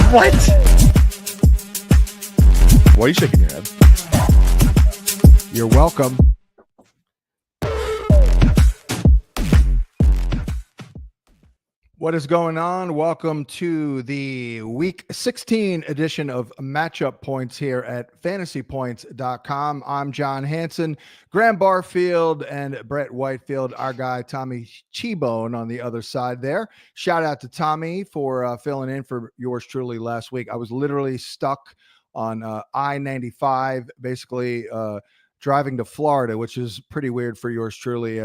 What? Why are you shaking your head? You're welcome. What is going on? Welcome to the Week 16 edition of Matchup Points here at FantasyPoints.com. I'm John Hansen, Graham Barfield, and Brett Whitefield, our guy Tommy Cheebone on the other side there. Shout out to Tommy for filling in for yours truly last week. I was literally stuck on I-95, basically driving to Florida, which is pretty weird for yours truly.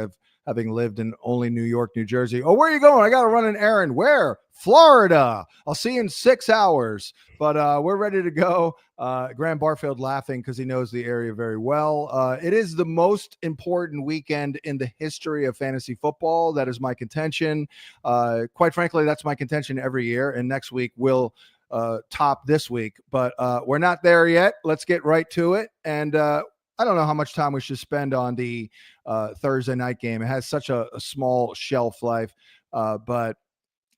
Having lived in only New York, New Jersey. Oh, where are you going? I got to run an errand. Where? Florida. I'll see you in 6 hours. But we're ready to go. Graham Barfield laughing because he knows the area very well. It is the most important weekend in the history of fantasy football. That is my contention. Quite frankly, that's my contention every year. And next week will top this week. But we're not there yet. Let's get right to it. And I don't know how much time we should spend on the Thursday night game. It has such a small shelf life, but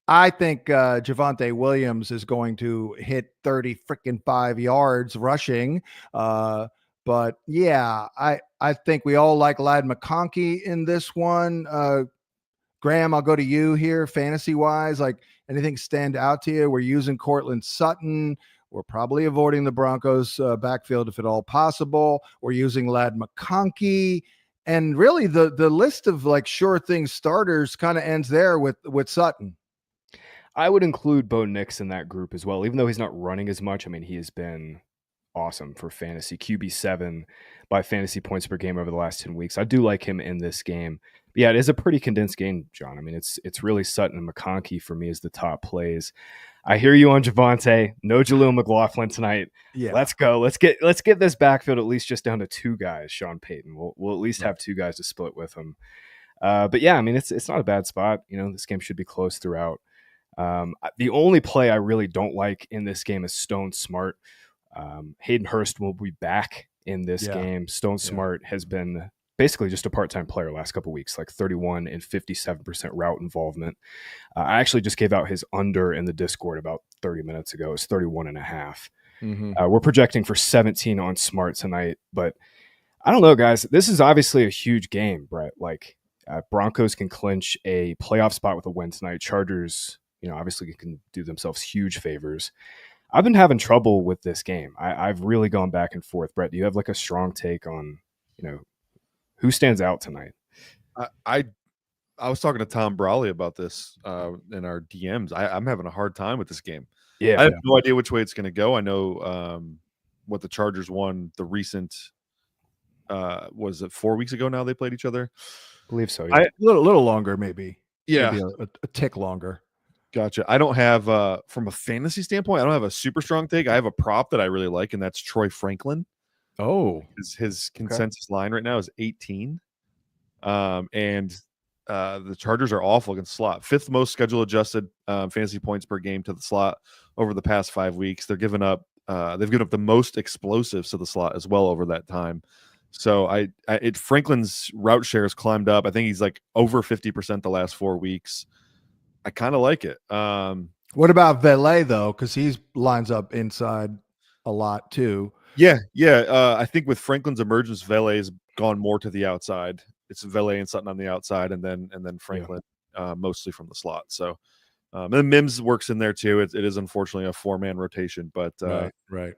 I think Javonte Williams is going to hit 5 yards rushing. But yeah, I think we all like Ladd McConkey in this one. Graham, I'll go to you here, fantasy wise. Like, anything stand out to you? We're using Cortland Sutton. We're probably avoiding the Broncos backfield if at all possible. We're using Ladd McConkey. And really the list of like sure thing starters kind of ends there with Sutton. I would include Bo Nix in that group as well, even though he's not running as much. I mean, he has been awesome for fantasy. QB7 by fantasy points per game over the last 10 weeks. I do like him in this game. But yeah, it is a pretty condensed game, John. I mean, it's really Sutton and McConkey for me as the top plays. I hear you on Javonte. No Jaleel McLaughlin tonight. Yeah, let's go. Let's get this backfield at least just down to two guys. Sean Payton. We'll at least have two guys to split with him. But yeah, I mean, it's not a bad spot. You know, this game should be close throughout. The only play I really don't like in this game is Stone Smart. Hayden Hurst will be back in this game. Stone Smart has been basically just a part-time player last couple of weeks, like 31 and 57% route involvement. I actually just gave out his under in the Discord about 30 minutes ago. It's 31.5. We're projecting for 17 on Smart tonight, but I don't know, guys. This is obviously a huge game, Brett. Like, Broncos can clinch a playoff spot with a win tonight. Chargers, obviously can do themselves huge favors. I've been having trouble with this game. I've really gone back and forth. Brett, do you have like a strong take on, who stands out tonight? I was talking to Tom Brawley about this in our DMs. I'm having a hard time with this game. Yeah, I have no idea which way it's going to go. I know what the Chargers won the recent was it 4 weeks ago now they played each other? I believe so. Yeah. A little longer, maybe. Yeah, maybe a tick longer. Gotcha. I don't have from a fantasy standpoint, I don't have a super strong take. I have a prop that I really like, and that's Troy Franklin. Oh, his consensus line right now is 18. And the Chargers are awful against slot. Fifth most schedule adjusted fantasy points per game to the slot over the past 5 weeks. They've given up the most explosives to the slot as well over that time. So Franklin's route share has climbed up. I think he's like over 50% the last 4 weeks. I kind of like it. What about Valet though? Because he lines up inside a lot too. Yeah. I think with Franklin's emergence, Valet has gone more to the outside. It's Valet and Sutton on the outside, and then Franklin mostly from the slot. So, and then Mims works in there too. It is unfortunately a 4-man rotation, but right.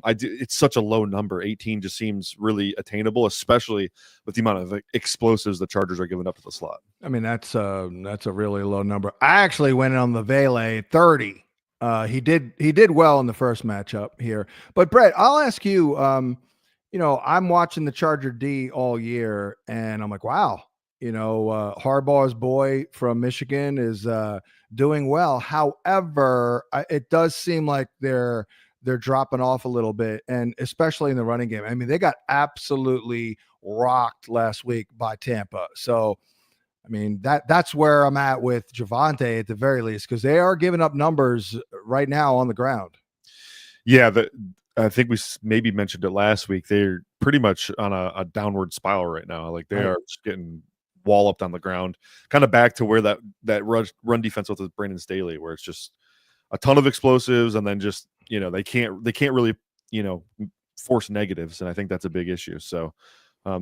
It's such a low number. 18 just seems really attainable, especially with the amount of explosives the Chargers are giving up to the slot. I mean, that's a really low number. I actually went on the Valet 30. He did well in the first matchup here. But Brett, I'll ask you, I'm watching the Charger D all year and I'm like, wow, Harbaugh's boy from Michigan is doing well. However, it does seem like they're dropping off a little bit, and especially in the running game. I mean, they got absolutely rocked last week by Tampa. So, I mean, that's where I'm at with Javonte at the very least, because they are giving up numbers right now on the ground. Yeah, I think we maybe mentioned it last week. They're pretty much on a downward spiral right now. Like they are just getting walloped on the ground, kind of back to where that run defense was with Brandon Staley, where it's just a ton of explosives, and then just they can't really force negatives, and I think that's a big issue. So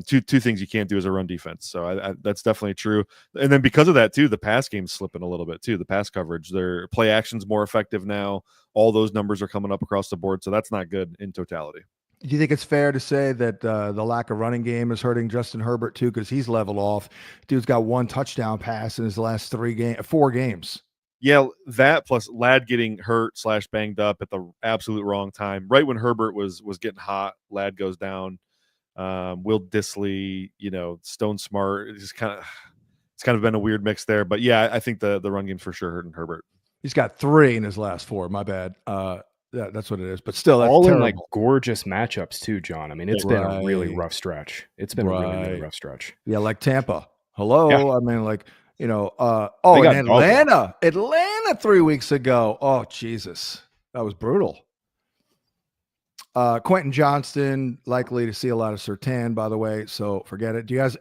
two things you can't do as a run defense. So I that's definitely true. And then because of that too, the pass game's slipping a little bit too. The pass coverage, their play action's more effective now. All those numbers are coming up across the board, so that's not good in totality. Do you think it's fair to say that the lack of running game is hurting Justin Herbert too? Because he's leveled off. Dude's got 1 touchdown pass in his last 4 games. Yeah, that plus Ladd getting hurt / banged up at the absolute wrong time. Right when Herbert was getting hot, Ladd goes down. Will Dissly, Stone Smart. It's kind of been a weird mix there. But yeah, I think the run game's for sure hurting Herbert. He's got 3 in his last 4. My bad. That's what it is. But still, that's all terrible. in like gorgeous matchups too, John. I mean, it's been a really rough stretch. It's been a really rough stretch. Yeah, like Tampa. Hello. Yeah. I mean, like, and Atlanta. Atlanta 3 weeks ago. Oh, Jesus. That was brutal. Quentin Johnston likely to see a lot of Surtain, by the way, so forget it. Do you guys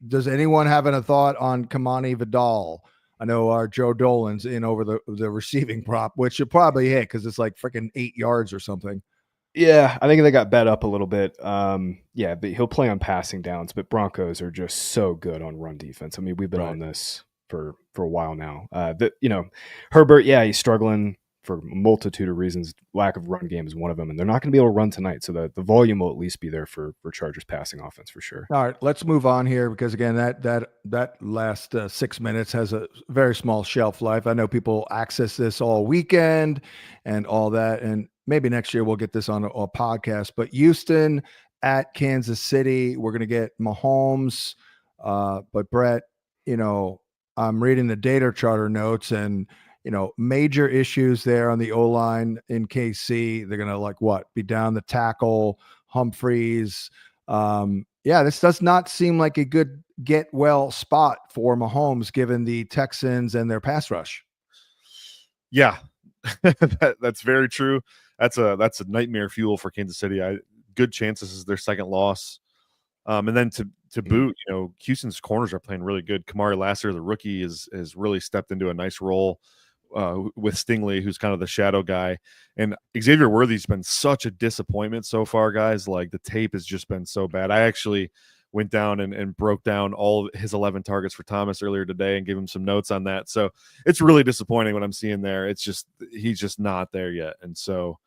does anyone have a thought on Kamani Vidal? I know our Joe Dolan's in over the receiving prop, which should probably hit because it's like freaking 8 yards or something. Yeah, I think they got bet up a little bit. Yeah, but he'll play on passing downs, but Broncos are just so good on run defense. I mean, we've been on this for a while now. Herbert, yeah, he's struggling for a multitude of reasons. Lack of run game is one of them, and they're not going to be able to run tonight. So the volume will at least be there for Chargers passing offense for sure. All right, let's move on here because again, that last 6 minutes has a very small shelf life. I know people access this all weekend and all that, and maybe next year we'll get this on a podcast. But Houston at Kansas City, we're going to get Mahomes. But Brett, I'm reading the data charter notes and. Major issues there on the O-line in KC. They're going to be down the tackle, Humphreys. This does not seem like a good get well spot for Mahomes given the Texans and their pass rush. Yeah, that's very true. That's a nightmare fuel for Kansas City. Good chance this is their second loss. And then to boot, Houston's corners are playing really good. Kamari Lassiter, the rookie, has really stepped into a nice role. With Stingley, who's kind of the shadow guy, and Xavier Worthy's been such a disappointment so far, guys. Like the tape has just been so bad. I actually went down and broke down all of his 11 targets for Thomas earlier today and gave him some notes on that. So it's really disappointing what I'm seeing there. It's just he's just not there yet, and so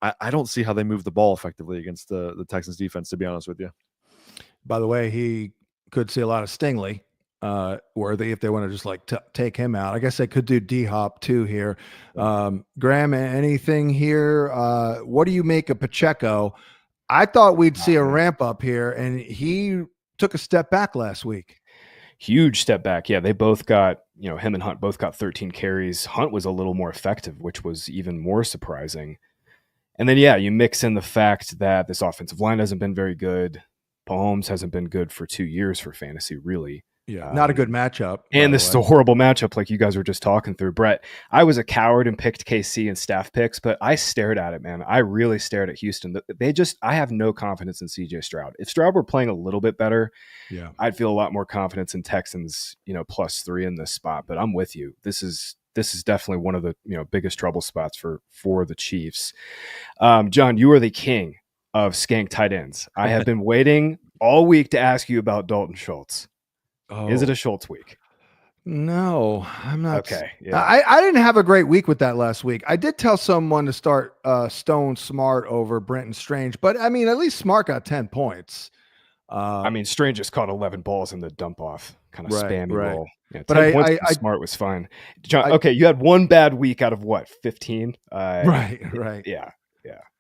I don't see how they move the ball effectively against the Texans defense. To be honest with you. By the way, he could see a lot of Stingley. Worthy if they want to just take him out. I guess they could do D-Hop too here. Graham, anything here? What do you make of Pacheco? I thought we'd see a ramp up here, and he took a step back last week. Huge step back. Yeah, they both got, him and Hunt both got 13 carries. Hunt was a little more effective, which was even more surprising. And then, you mix in the fact that this offensive line hasn't been very good. Mahomes hasn't been good for 2 years for fantasy, really. Yeah, not a good matchup. And this is a horrible matchup like you guys were just talking through. Brett, I was a coward and picked KC in staff picks, but I stared at it, man. I really stared at Houston. I have no confidence in CJ Stroud. If Stroud were playing a little bit better, I'd feel a lot more confidence in Texans, +3 in this spot. But I'm with you. This is definitely one of the biggest trouble spots for the Chiefs. John, you are the king of skank tight ends. I have been waiting all week to ask you about Dalton Schultz. Oh. Is it a Schultz week? No, I'm not. Okay. Yeah. I didn't have a great week with that last week. I did tell someone to start Stone Smart over Brenton Strange, but I mean, at least Smart got 10 points. Strange just caught 11 balls in the dump off kind of spammy roll. Yeah, but 10 points Smart was fine. John, okay, you had one bad week out of what, 15? Right. Yeah.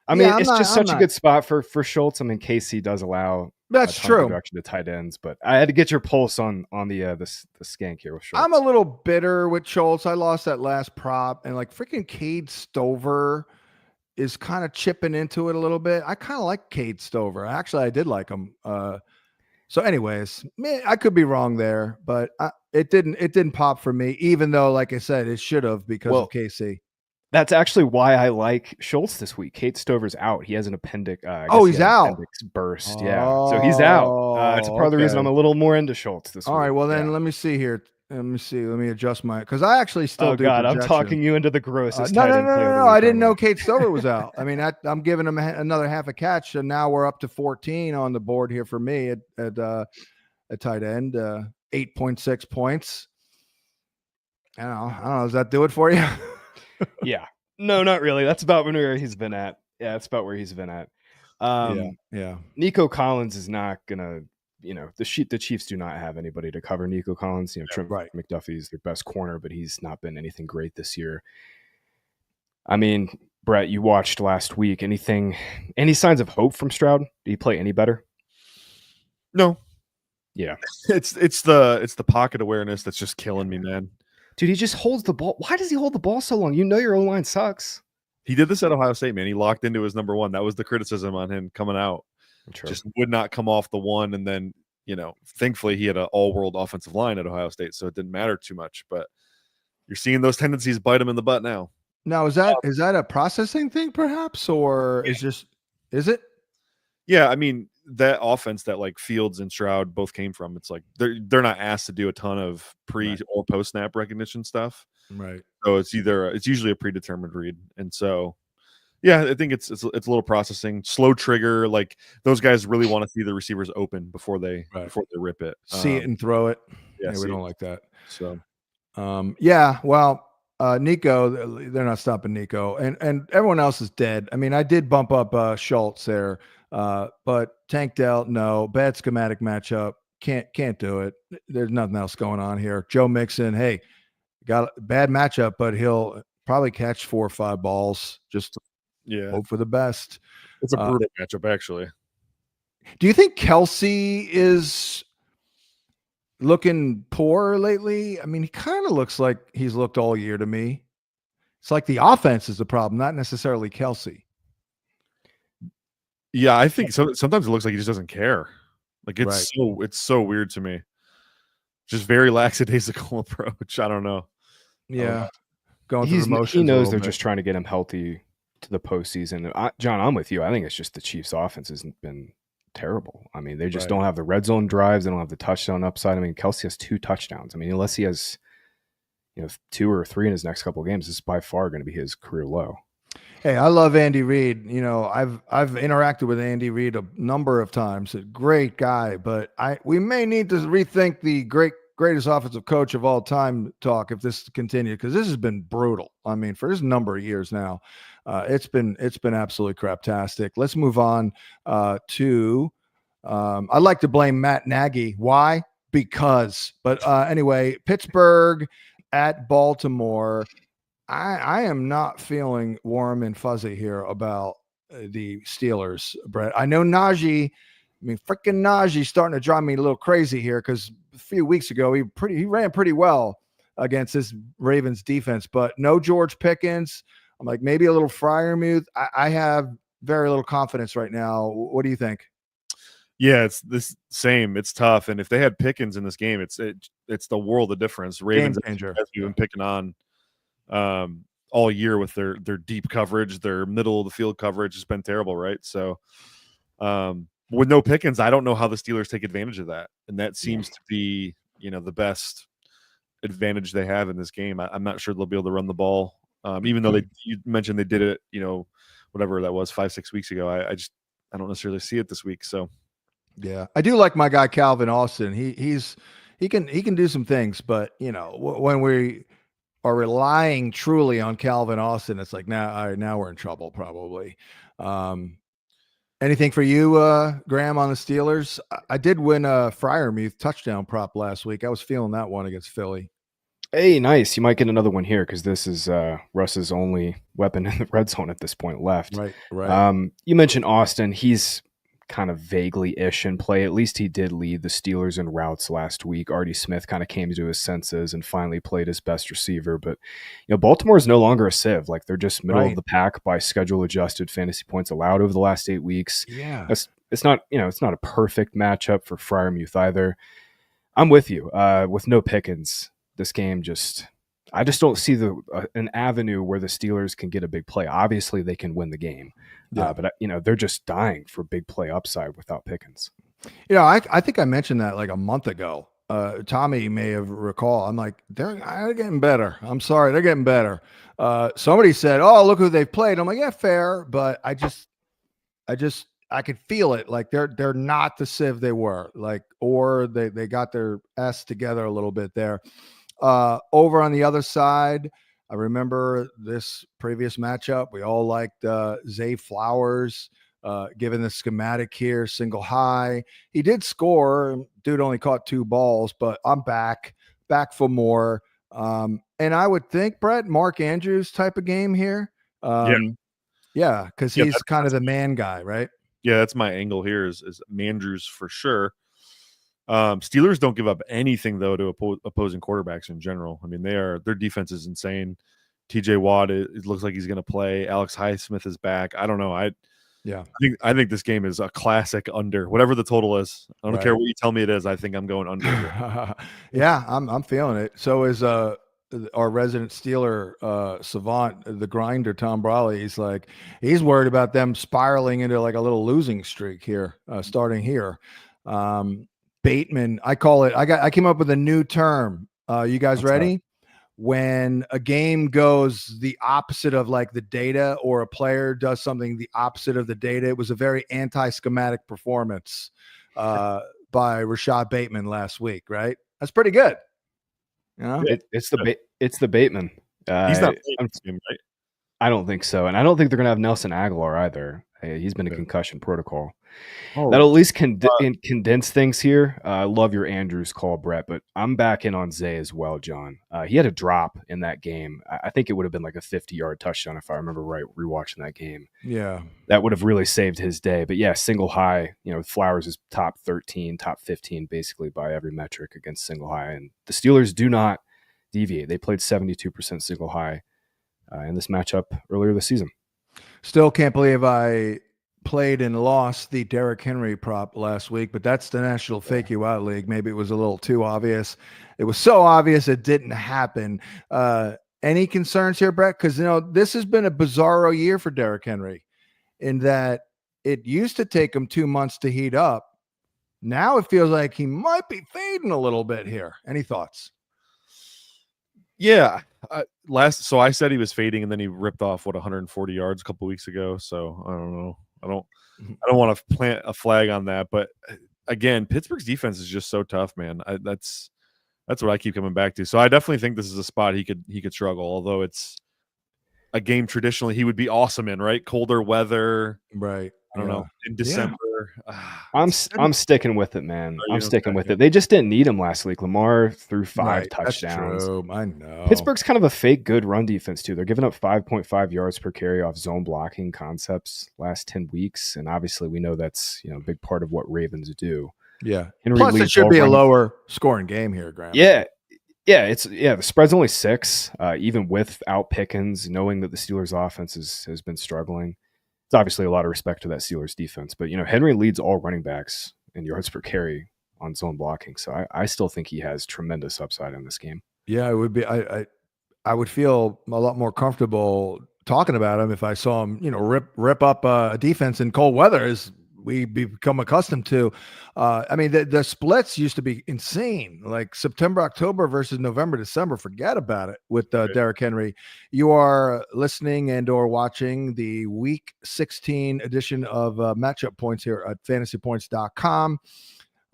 I mean, it's just such a good spot for Schultz. I mean, KC does allow that's true direction to tight ends, but I had to get your pulse on the skank here with Schultz. I'm a little bitter with Schultz. I lost that last prop, and freaking Cade Stover is kind of chipping into it a little bit. I kind of like Cade Stover. Actually, I did like him. So anyways, I could be wrong there, but it didn't pop for me, even though, like I said, it should have because of KC. That's actually why I like Schultz this week. Cade Stover's out. He has an appendix. He's out. Appendix burst. Yeah. So he's out. It's part of the reason I'm a little more into Schultz this week. All right. Well, then let me see here. Let me see. Let me adjust because I actually still Oh do God, I'm projection. talking you into the grossest No. tight end play of the week. I didn't know Kate Stover was out. I mean, I'm giving him another half a catch, and now we're up to 14 on the board here for me at tight end, 8.6 points. I don't know. Does that do it for you? Yeah. No, not really. That's about where he's been at. Yeah, that's about where he's been at. Yeah. Nico Collins is not gonna. The Chiefs do not have anybody to cover Nico Collins. Trent McDuffie is their best corner, but he's not been anything great this year. I mean, Brett, you watched last week. Any signs of hope from Stroud? Did he play any better? No. Yeah. It's the pocket awareness that's just killing me, man. Dude, he just holds the ball. Why does he hold the ball so long? Your O-line sucks. He did this at Ohio State, man. He locked into his number one. That was the criticism on him coming out. True. Just would not come off the one, and then thankfully he had an all-world offensive line at Ohio State, so it didn't matter too much. But you're seeing those tendencies bite him in the butt now. Now, is that a processing thing, perhaps, or is it? Yeah, I mean that offense that like Fields and Stroud both came from. It's like they're not asked to do a ton of pre or post snap recognition stuff, right? So it's usually a predetermined read, and so. Yeah, I think it's a little processing, slow trigger. Like those guys really want to see the receivers open before they rip it, see it and throw it. Yeah, we don't like that. So, well, Nico, they're not stopping Nico, and everyone else is dead. I mean, I did bump up Schultz there, but Tank Dell, no, bad schematic matchup. Can't do it. There's nothing else going on here. Joe Mixon, hey, got a bad matchup, but he'll probably catch 4 or 5 balls. Just hope for the best. It's a brutal matchup, actually. Do you think Kelsey is looking poor lately? I mean, he kind of looks like he's looked all year to me. It's like the offense is the problem, not necessarily Kelsey. Yeah, I think so. Sometimes it looks like he just doesn't care. Like it's so weird to me. Just very lackadaisical approach. I don't know. Yeah, going through emotions. He knows they're just trying to get him healthy to the postseason. John, I'm with you. I think it's just the Chiefs' offense hasn't been terrible. I mean, they just don't have the red zone drives. They don't have the touchdown upside. I mean, Kelsey has 2 touchdowns. I mean, unless he has 2 or 3 in his next couple of games, this is by far going to be his career low. Hey, I love Andy Reid. I've interacted with Andy Reid a number of times. A great guy, but we may need to rethink the greatest offensive coach of all time talk if this continues, because this has been brutal. I mean, for this number of years now, it's been absolutely craptastic. Let's move on to. I'd like to blame Matt Nagy. Why? Because. But anyway, Pittsburgh at Baltimore. I am not feeling warm and fuzzy here about the Steelers, Brett. I know Najee. I mean, freaking Najee's starting to drive me a little crazy here, because a few weeks ago he ran pretty well against this Ravens defense, but no George Pickens. I'm like, maybe a little Freiermuth. I have very little confidence right now. What do you think? Yeah, it's this same. It's tough, and if they had Pickens in this game, it's the world of difference. Ravens have been picking on all year with their deep coverage, their middle of the field coverage has been terrible, right? So with no Pickens, I don't know how the Steelers take advantage of that, and that seems to be the best advantage they have in this game. I'm not sure they'll be able to run the ball, even though you mentioned they did it, whatever that was 5-6 weeks ago. I don't necessarily see it this week. So yeah, I do like my guy Calvin Austin. He can do some things, but when we are relying truly on Calvin Austin, it's like now we're in trouble probably. Anything for you, Graham, on the Steelers? I did win a Freiermuth touchdown prop last week. I was feeling that one against Philly. Hey, nice. You might get another one here, because this is Russ's only weapon in the red zone at this point left. Right. You mentioned Austin. He's kind of vaguely-ish in play. At least he did lead the Steelers in routes last week. Artie Smith kind of came to his senses and finally played his best receiver. But Baltimore is no longer a sieve. Like, they're just middle of the pack by schedule-adjusted fantasy points allowed over the last 8 weeks. Yeah, it's not a perfect matchup for Freiermuth either. I'm with you. With no Pickens, this game I just don't see an avenue where the Steelers can get a big play. Obviously, they can win the game, but they're just dying for big play upside without Pickens. I think I mentioned that like a month ago. Tommy may have recall. I'm like, they're getting better. I'm sorry, they're getting better. Somebody said, "Oh, look who they've played." I'm like, yeah, fair, but I could feel it. Like they're not the sieve they were. Like, or they got their S together a little bit there. Over on the other side, I remember this previous matchup. We all liked Zay Flowers. Given the schematic here, single high. He did score. Dude only caught 2 balls, but I'm back for more. And I would think, Brett, Mark Andrews type of game here. Yeah, because he's kind of the man guy, right? Yeah, that's my angle here is Mandrews for sure. Steelers don't give up anything though to opposing quarterbacks in general. I mean, their defense is insane. TJ Watt, it looks like he's going to play. Alex Highsmith is back. I don't know. I think this game is a classic under whatever the total is. I don't care what you tell me it is. I think I'm going under. Yeah, I'm feeling it. So is our resident Steeler savant, the grinder, Tom Brawley. He's worried about them spiraling into like a little losing streak here, starting here. Bateman, I call it. I came up with a new term. You guys ready? When a game goes the opposite of like the data, or a player does something the opposite of the data. It was a very anti-schematic performance by Rashad Bateman last week, right? That's pretty good. You know? It's the Bateman. He's not playing this game, right? I don't think so. And I don't think they're going to have Nelson Aguilar either. He's been in concussion protocol. That'll at least condense things here. I love your Andrews call, Brett, but I'm back in on Zay as well, John. He had a drop in that game. I think it would have been like a 50-yard touchdown if I remember right, rewatching that game. Yeah. That would have really saved his day. But yeah, single high, Flowers is top 13, top 15 basically by every metric against single high. And the Steelers do not deviate. They played 72% single high in this matchup earlier this season. Still can't believe I played and lost the Derrick Henry prop last week, but that's the National Fake You Out League. Maybe it was a little too obvious. It was so obvious it didn't happen. Any concerns here, Brett? Because, this has been a bizarro year for Derrick Henry in that it used to take him 2 months to heat up. Now it feels like he might be fading a little bit here. Any thoughts? Yeah. So I said he was fading, and then he ripped off 140 yards a couple weeks ago. So I don't know. I don't want to plant a flag on that, but again, Pittsburgh's defense is just so tough, man. That's what I keep coming back to. So I definitely think this is a spot he could struggle. Although it's a game traditionally he would be awesome in, right? Colder weather, right? I don't know, in December. I'm sticking with it, man. I'm sticking with it. They just didn't need him last week. Lamar threw 5 touchdowns. That's true. I know. Pittsburgh's kind of a fake good run defense too. They're giving up 5.5 yards per carry off zone blocking concepts last 10 weeks, and obviously we know that's a big part of what Ravens do. Yeah. Henry Plus, it should be a lower scoring game here, Graham. Yeah. Yeah, the spread's only 6, even without Pickens, knowing that the Steelers' offense has been struggling. It's obviously a lot of respect to that Steelers defense, but Henry leads all running backs in yards per carry on zone blocking, so I still think he has tremendous upside in this game. Yeah, it would be. I would feel a lot more comfortable talking about him if I saw him, rip up a defense in cold weather, as we become accustomed to. I mean, the splits used to be insane, like September, October versus November, December. Forget about it with Derrick Henry. You are listening and or watching the Week 16 edition of Matchup Points here at FantasyPoints.com.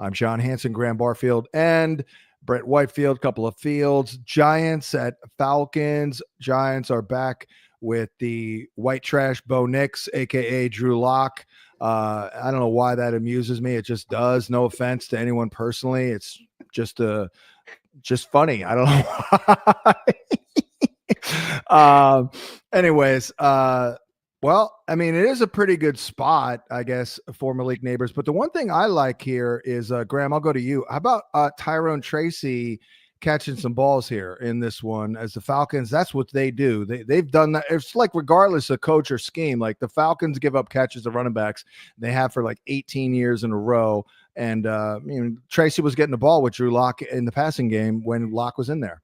I'm Sean Hansen, Graham Barfield, and Brett Whitefield. Couple of fields. Giants at Falcons. Giants are back with the white trash Bo Nix, aka Drew Lock. I don't know why that amuses me. It just does. No offense to anyone personally. It's just funny. I don't know why. Anyways, well, I mean, it is a pretty good spot, I guess, for Malik Neighbors. But the one thing I like here is, Graham, I'll go to you. How about Tyrone Tracy catching some balls here in this one? As the Falcons, that's what they do. They've done that. It's like regardless of coach or scheme, like the Falcons give up catches to running backs. They have for like 18 years in a row. And Tracy was getting the ball with Drew Lock in the passing game when Lock was in there.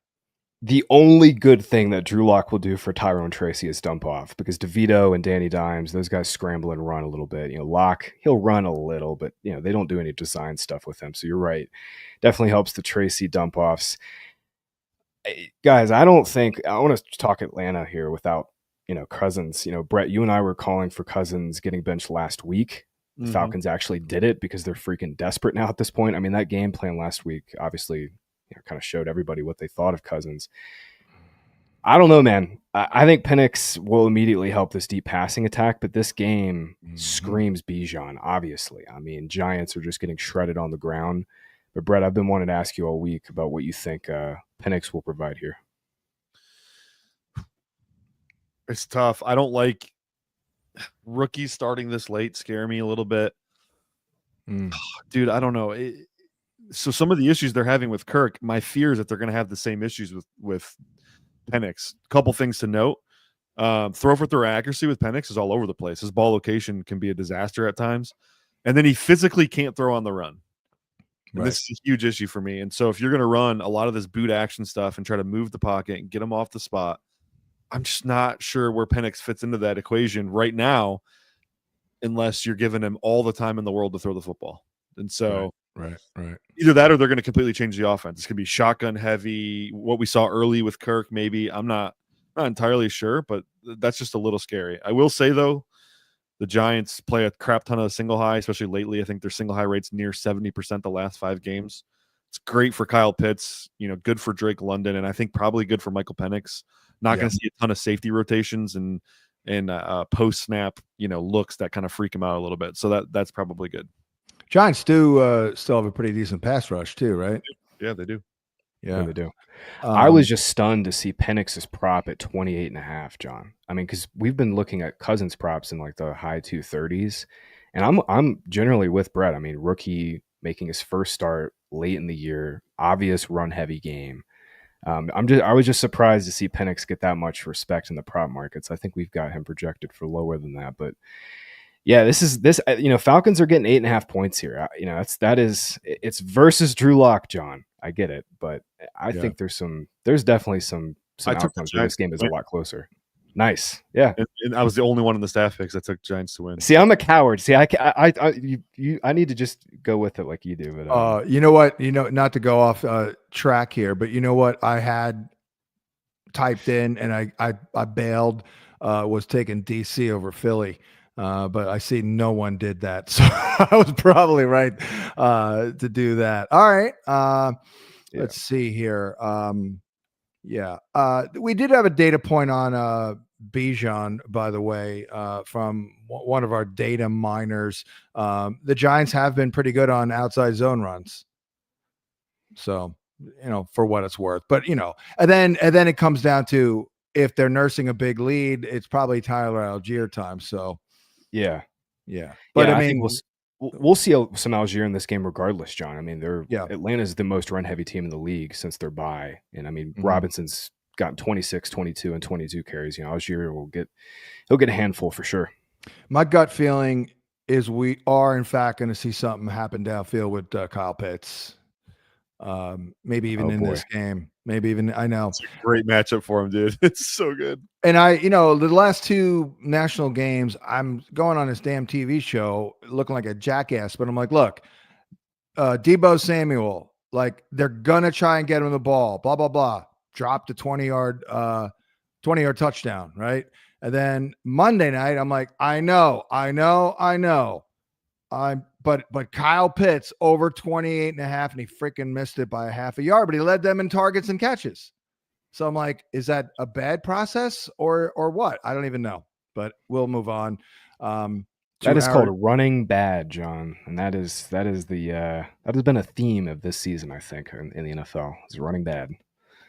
The only good thing that Drew Lock will do for Tyrone Tracy is dump off, because DeVito and Danny Dimes, those guys scramble and run a little bit. Lock, he'll run a little, but they don't do any design stuff with him. So you're right. Definitely helps the Tracy dump offs. Guys, I don't think I want to talk Atlanta here without Cousins. Brett, you and I were calling for Cousins getting benched last week. The Falcons actually did it because they're freaking desperate now at this point. I mean, that game plan last week obviously kind of showed everybody what they thought of Cousins. I don't know, man. I think Penix will immediately help this deep passing attack, but this game screams Bijan, obviously. I mean, Giants are just getting shredded on the ground. But, Brett, I've been wanting to ask you all week about what you think Penix will provide here. It's tough. I don't like rookies starting this late. Scare me a little bit. Dude, I don't know. So some of the issues they're having with Kirk, my fear is that they're going to have the same issues with Penix. Couple things to note. Throw for throw accuracy with Penix is all over the place. His ball location can be a disaster at times. And then he physically can't throw on the run. And this is a huge issue for me. And so if you're going to run a lot of this boot action stuff and try to move the pocket and get him off the spot, I'm just not sure where Penix fits into that equation right now, unless you're giving him all the time in the world to throw the football. And so right. Either that or they're going to completely change the offense. It's going to be shotgun heavy. What we saw early with Kirk, maybe. I'm not entirely sure, but that's just a little scary. I will say, though, the Giants play a crap ton of single high, especially lately. I think their single high rate's near 70% the last 5 games. It's great for Kyle Pitts, good for Drake London, and I think probably good for Michael Penix. Not going to see a ton of safety rotations and post snap, looks that kind of freak him out a little bit. So that's probably good. Giants do still have a pretty decent pass rush too, right? Yeah, they do. Yeah, they do. I was just stunned to see Penix's prop at 28.5, John. I mean, because we've been looking at Cousins props in like the high 230s, and I'm generally with Brett. I mean, rookie making his first start late in the year, obvious run heavy game. I was just surprised to see Penix get that much respect in the prop markets. I think we've got him projected for lower than that, but yeah, this Falcons are getting 8.5 points here. It's versus Drew Lock, John. I get it, but I think there's definitely some outcomes where this game is a lot closer. Nice, yeah. And I was the only one in the staff picks that took Giants to win. See, I'm a coward. See, I need to just go with it like you do. But you know what? Not to go off track here, but you know what? I had typed in and I bailed. Was taking DC over Philly. But I see no one did that. So I was probably right to do that. All right. Let's see here. We did have a data point on Bijan, by the way, from one of our data miners. The Giants have been pretty good on outside zone runs. So, for what it's worth. But, and then it comes down to if they're nursing a big lead, it's probably Tyler Algier time. So, yeah. But I mean, we'll see some Algier in this game regardless, John. I mean, Atlanta's the most run heavy team in the league since their bye. And I mean, Robinson's gotten 26, 22, and 22 carries. Algier he'll get a handful for sure. My gut feeling is we are in fact going to see something happen downfield with Kyle Pitts. Maybe even this game. Maybe even I know. It's a great matchup for him, dude. It's so good. And the last 2 national games, I'm going on this damn TV show looking like a jackass, but I'm like, look, Deebo Samuel, like they're gonna try and get him the ball, blah blah blah. Drop the 20-yard touchdown, right? And then Monday night, I'm like, I know. But Kyle Pitts over 28.5, and he freaking missed it by a half a yard, but he led them in targets and catches. So I'm like, is that a bad process or what? I don't even know, but we'll move on. That is called running bad, John. And that has been a theme of this season, I think, in the NFL, is running bad.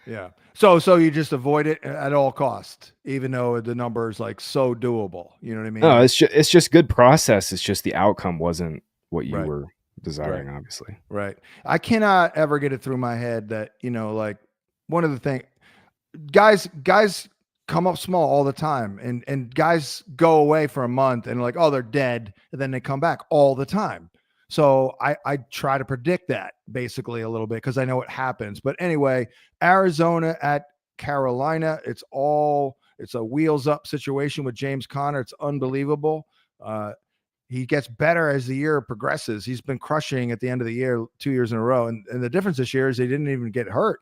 Yeah. So you just avoid it at all costs, even though the number is like so doable. You know what I mean? No, it's just good process. It's just the outcome wasn't what you were desiring, obviously. Right. I cannot ever get it through my head that, like one of the things, guys come up small all the time and guys go away for a month and like, oh, they're dead. And then they come back all the time. So I try to predict that basically a little bit because I know it happens. But anyway, Arizona at Carolina. It's a wheels up situation with James Conner. It's unbelievable. He gets better as the year progresses. He's been crushing at the end of the year 2 years in a row. And the difference this year is he didn't even get hurt.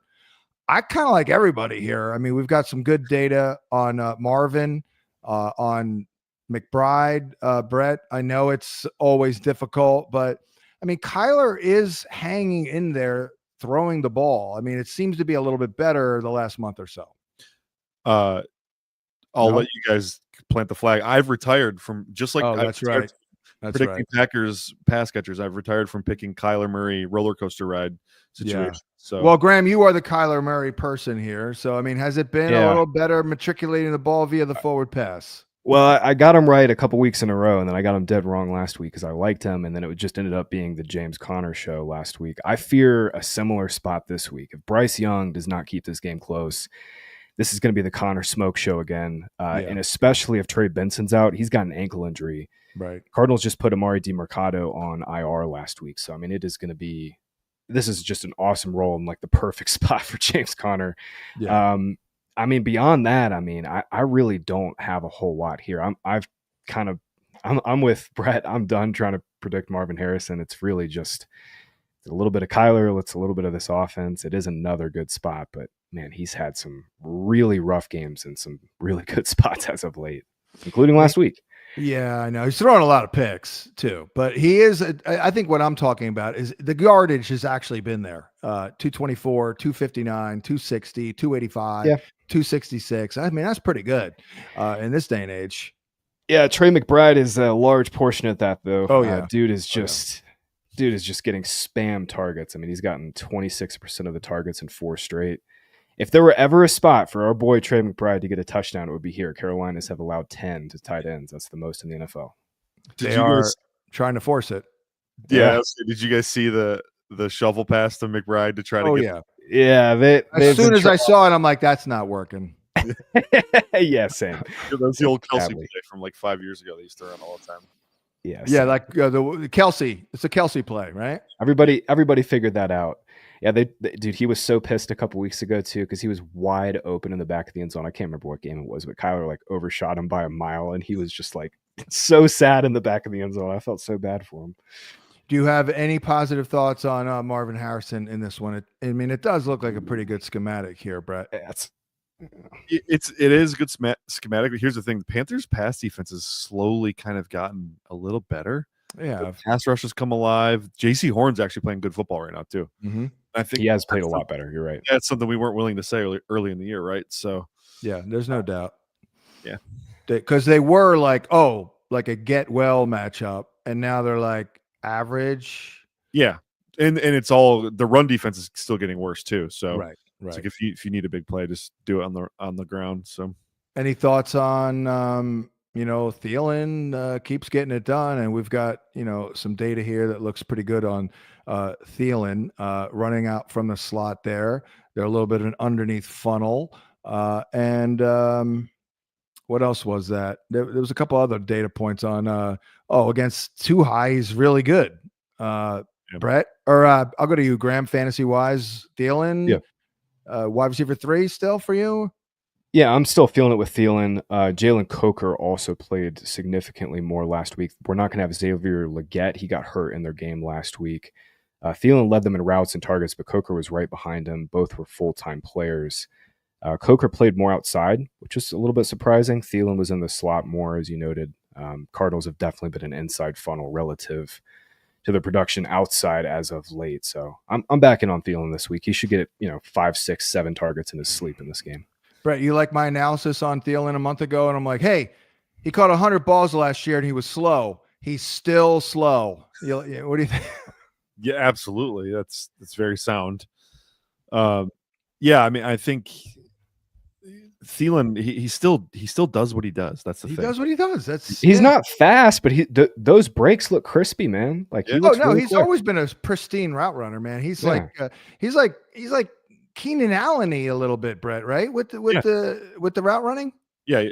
I kind of like everybody here. I mean, we've got some good data on Marvin, on McBride, Brett. I know it's always difficult, but I mean, Kyler is hanging in there throwing the ball. I mean, it seems to be a little bit better the last month or so. I'll let you guys plant the flag. I've retired from that's right. That's predicting Packers pass catchers. I've retired from picking Kyler Murray roller coaster ride situation. Yeah. So, well, Graham, you are the Kyler Murray person here. So, I mean, has it been a little better matriculating the ball via the forward pass? Well, I got him right a couple weeks in a row, and then I got him dead wrong last week because I liked him, and then it just ended up being the James Conner show last week. I fear a similar spot this week. If Bryce Young does not keep this game close, this is going to be the Conner smoke show again, and especially if Trey Benson's out. He's got an ankle injury. Right. Cardinals just put Amari DiMercato on IR last week, so I mean, this is just an awesome role and like the perfect spot for James Conner. Yeah. I mean, beyond that, I mean, I really don't have a whole lot here. I'm with Brett. I'm done trying to predict Marvin Harrison. It's really just a little bit of Kyler. It's a little bit of this offense. It is another good spot, but man, he's had some really rough games and some really good spots as of late, including last week. Yeah, I know. He's throwing a lot of picks too, but he is, I think what I'm talking about is the yardage has actually been there. 224, 259, 260, 285, 266. I mean, that's pretty good in this day and age. Yeah, Trey McBride is a large portion of that though. Oh yeah. Dude is just getting spam targets. I mean, he's gotten 26% of the targets in 4 straight. If there were ever a spot for our boy Trey McBride to get a touchdown, it would be here. Carolinas have allowed 10 to tight ends. That's the most in the NFL. They are trying to force it. Yeah. Did you guys see the shovel pass to McBride to try to get? Yeah. As soon as I saw it, I'm like, that's not working. Yeah, same. That's the old Kelsey play from like 5 years ago. They used to run all the time. Yeah. Yeah, like the Kelsey. It's a Kelsey play, right? Everybody figured that out. Yeah, dude, he was so pissed a couple weeks ago too because he was wide open in the back of the end zone. I can't remember what game it was, but Kyler like overshot him by a mile, and he was just like so sad in the back of the end zone. I felt so bad for him. Do you have any positive thoughts on Marvin Harrison in this one? I mean, it does look like a pretty good schematic here, Brett. It is good schematic. But here's the thing: the Panthers' pass defense has slowly kind of gotten a little better. Yeah, the pass rush has come alive. J.C. Horn's actually playing good football right now too. Mm-hmm. I think he has played a lot better. You're right. That's something we weren't willing to say early in the year, right? So yeah, there's no doubt. Yeah, because they were like, like a get well matchup, and now they're like average. Yeah, and it's all the run defense is still getting worse too. So right. It's like if you need a big play, just do it on the ground. So any thoughts on Thielen keeps getting it done, and we've got some data here that looks pretty good on Thielen running out from the slot there. They're a little bit of an underneath funnel. And what else was that? There was a couple other data points on against too high, he's really good. Brett, or I'll go to you, Graham, fantasy wise. Thielen, wide receiver 3 still for you? Yeah, I'm still feeling it with Thielen. Jalen Coker also played significantly more last week. We're not going to have Xavier Legette. He got hurt in their game last week. Thielen led them in routes and targets, but Coker was right behind him. Both were full-time players. Coker played more outside, which is a little bit surprising. Thielen was in the slot more, as you noted. Cardinals have definitely been an inside funnel relative to the production outside as of late. So I'm backing on Thielen this week. He should get 5, 6, 7 targets in his sleep in this game. Brett, you like my analysis on Thielen a month ago? And I'm like, hey, he caught 100 balls last year and he was slow. He's still slow. What do you think? Yeah, absolutely. That's very sound. Yeah, I mean, I think Thielen, he still does what he does. That's the thing. He does what he does. He's not fast, but those breaks look crispy, man. Like he's always been a pristine route runner, man. He's like Keenan Allen-y a little bit, Brett, right? With the route running. Yeah,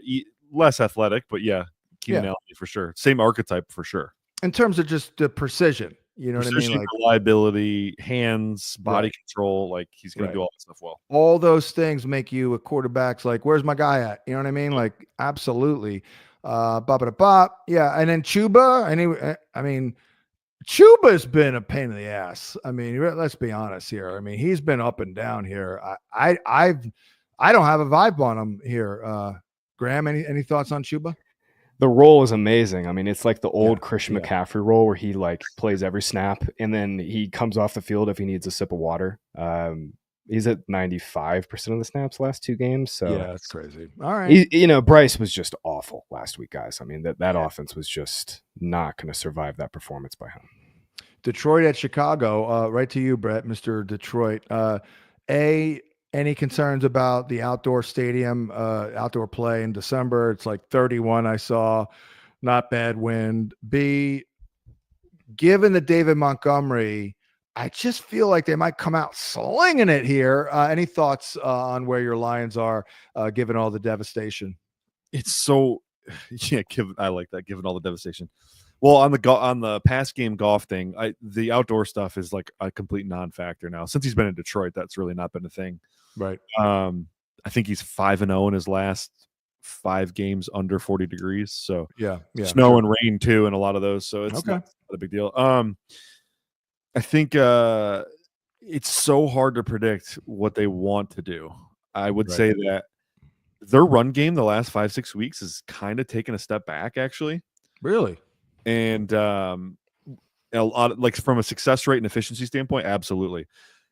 less athletic, but yeah, Keenan Allen for sure. Same archetype for sure. In terms of just the precision, You know what I mean? Like reliability, hands, body control. Like he's going to do all that stuff well. All those things make you a quarterback's like, where's my guy at? You know what I mean? Like, absolutely. Bop. Yeah. And then Chuba. Chuba's been a pain in the ass. I mean, let's be honest here. I mean, he's been up and down here. I don't have a vibe on him here. Graham, any thoughts on Chuba? The role is amazing. I mean, it's like the old Christian McCaffrey role where he like plays every snap and then he comes off the field if he needs a sip of water. He's at 95% of the snaps last 2 games. So yeah, that's crazy. All right. Bryce was just awful last week, guys. I mean, that offense was just not going to survive that performance by him. Detroit at Chicago. Right to you, Brett, Mr. Detroit. Any concerns about the outdoor stadium, outdoor play in December? It's like 31 I saw, not bad wind. B, given the David Montgomery, I just feel like they might come out slinging it here. Any thoughts on where your Lions are, given all the devastation? It's so, I like that, given all the devastation. Well, on the past game golf thing, the outdoor stuff is like a complete non-factor now. Since he's been in Detroit, that's really not been a thing. Right. I think he's 5-0 in his last 5 games under 40 degrees. So yeah, snow and rain too, and a lot of those. So it's not a big deal. I think it's so hard to predict what they want to do. I would say that their run game the last 5-6 weeks is kind of taken a step back, actually. Really? And a lot, like from a success rate and efficiency standpoint, absolutely.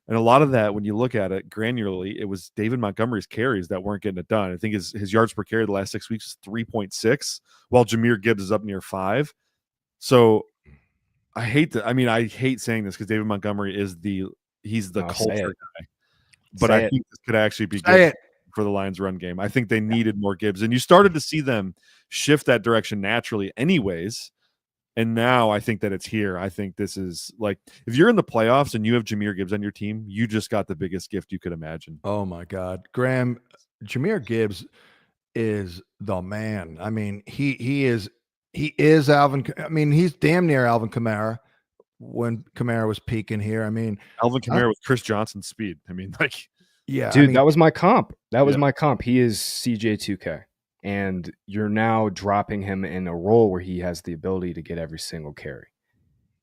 And a lot of that, when you look at it granularly, it was David Montgomery's carries that weren't getting it done. I think his yards per carry the last 6 weeks is 3.6, while Jahmyr Gibbs is up near 5. So I hate saying this because David Montgomery he's the culture guy. But I think this could actually be good for the Lions run game. I think they needed more Gibbs. And you started to see them shift that direction naturally anyways. And now I think that it's here. I think this is like, if you're in the playoffs and you have Jahmyr Gibbs on your team, you just got the biggest gift you could imagine. Oh my God. Graham, Jahmyr Gibbs is the man. I mean, he is Alvin. I mean, he's damn near Alvin Kamara when Kamara was peaking here. I mean, Alvin Kamara with Chris Johnson's speed. I mean, like, yeah, dude, that was my comp. My comp. He is CJ2K. And you're now dropping him in a role where he has the ability to get every single carry.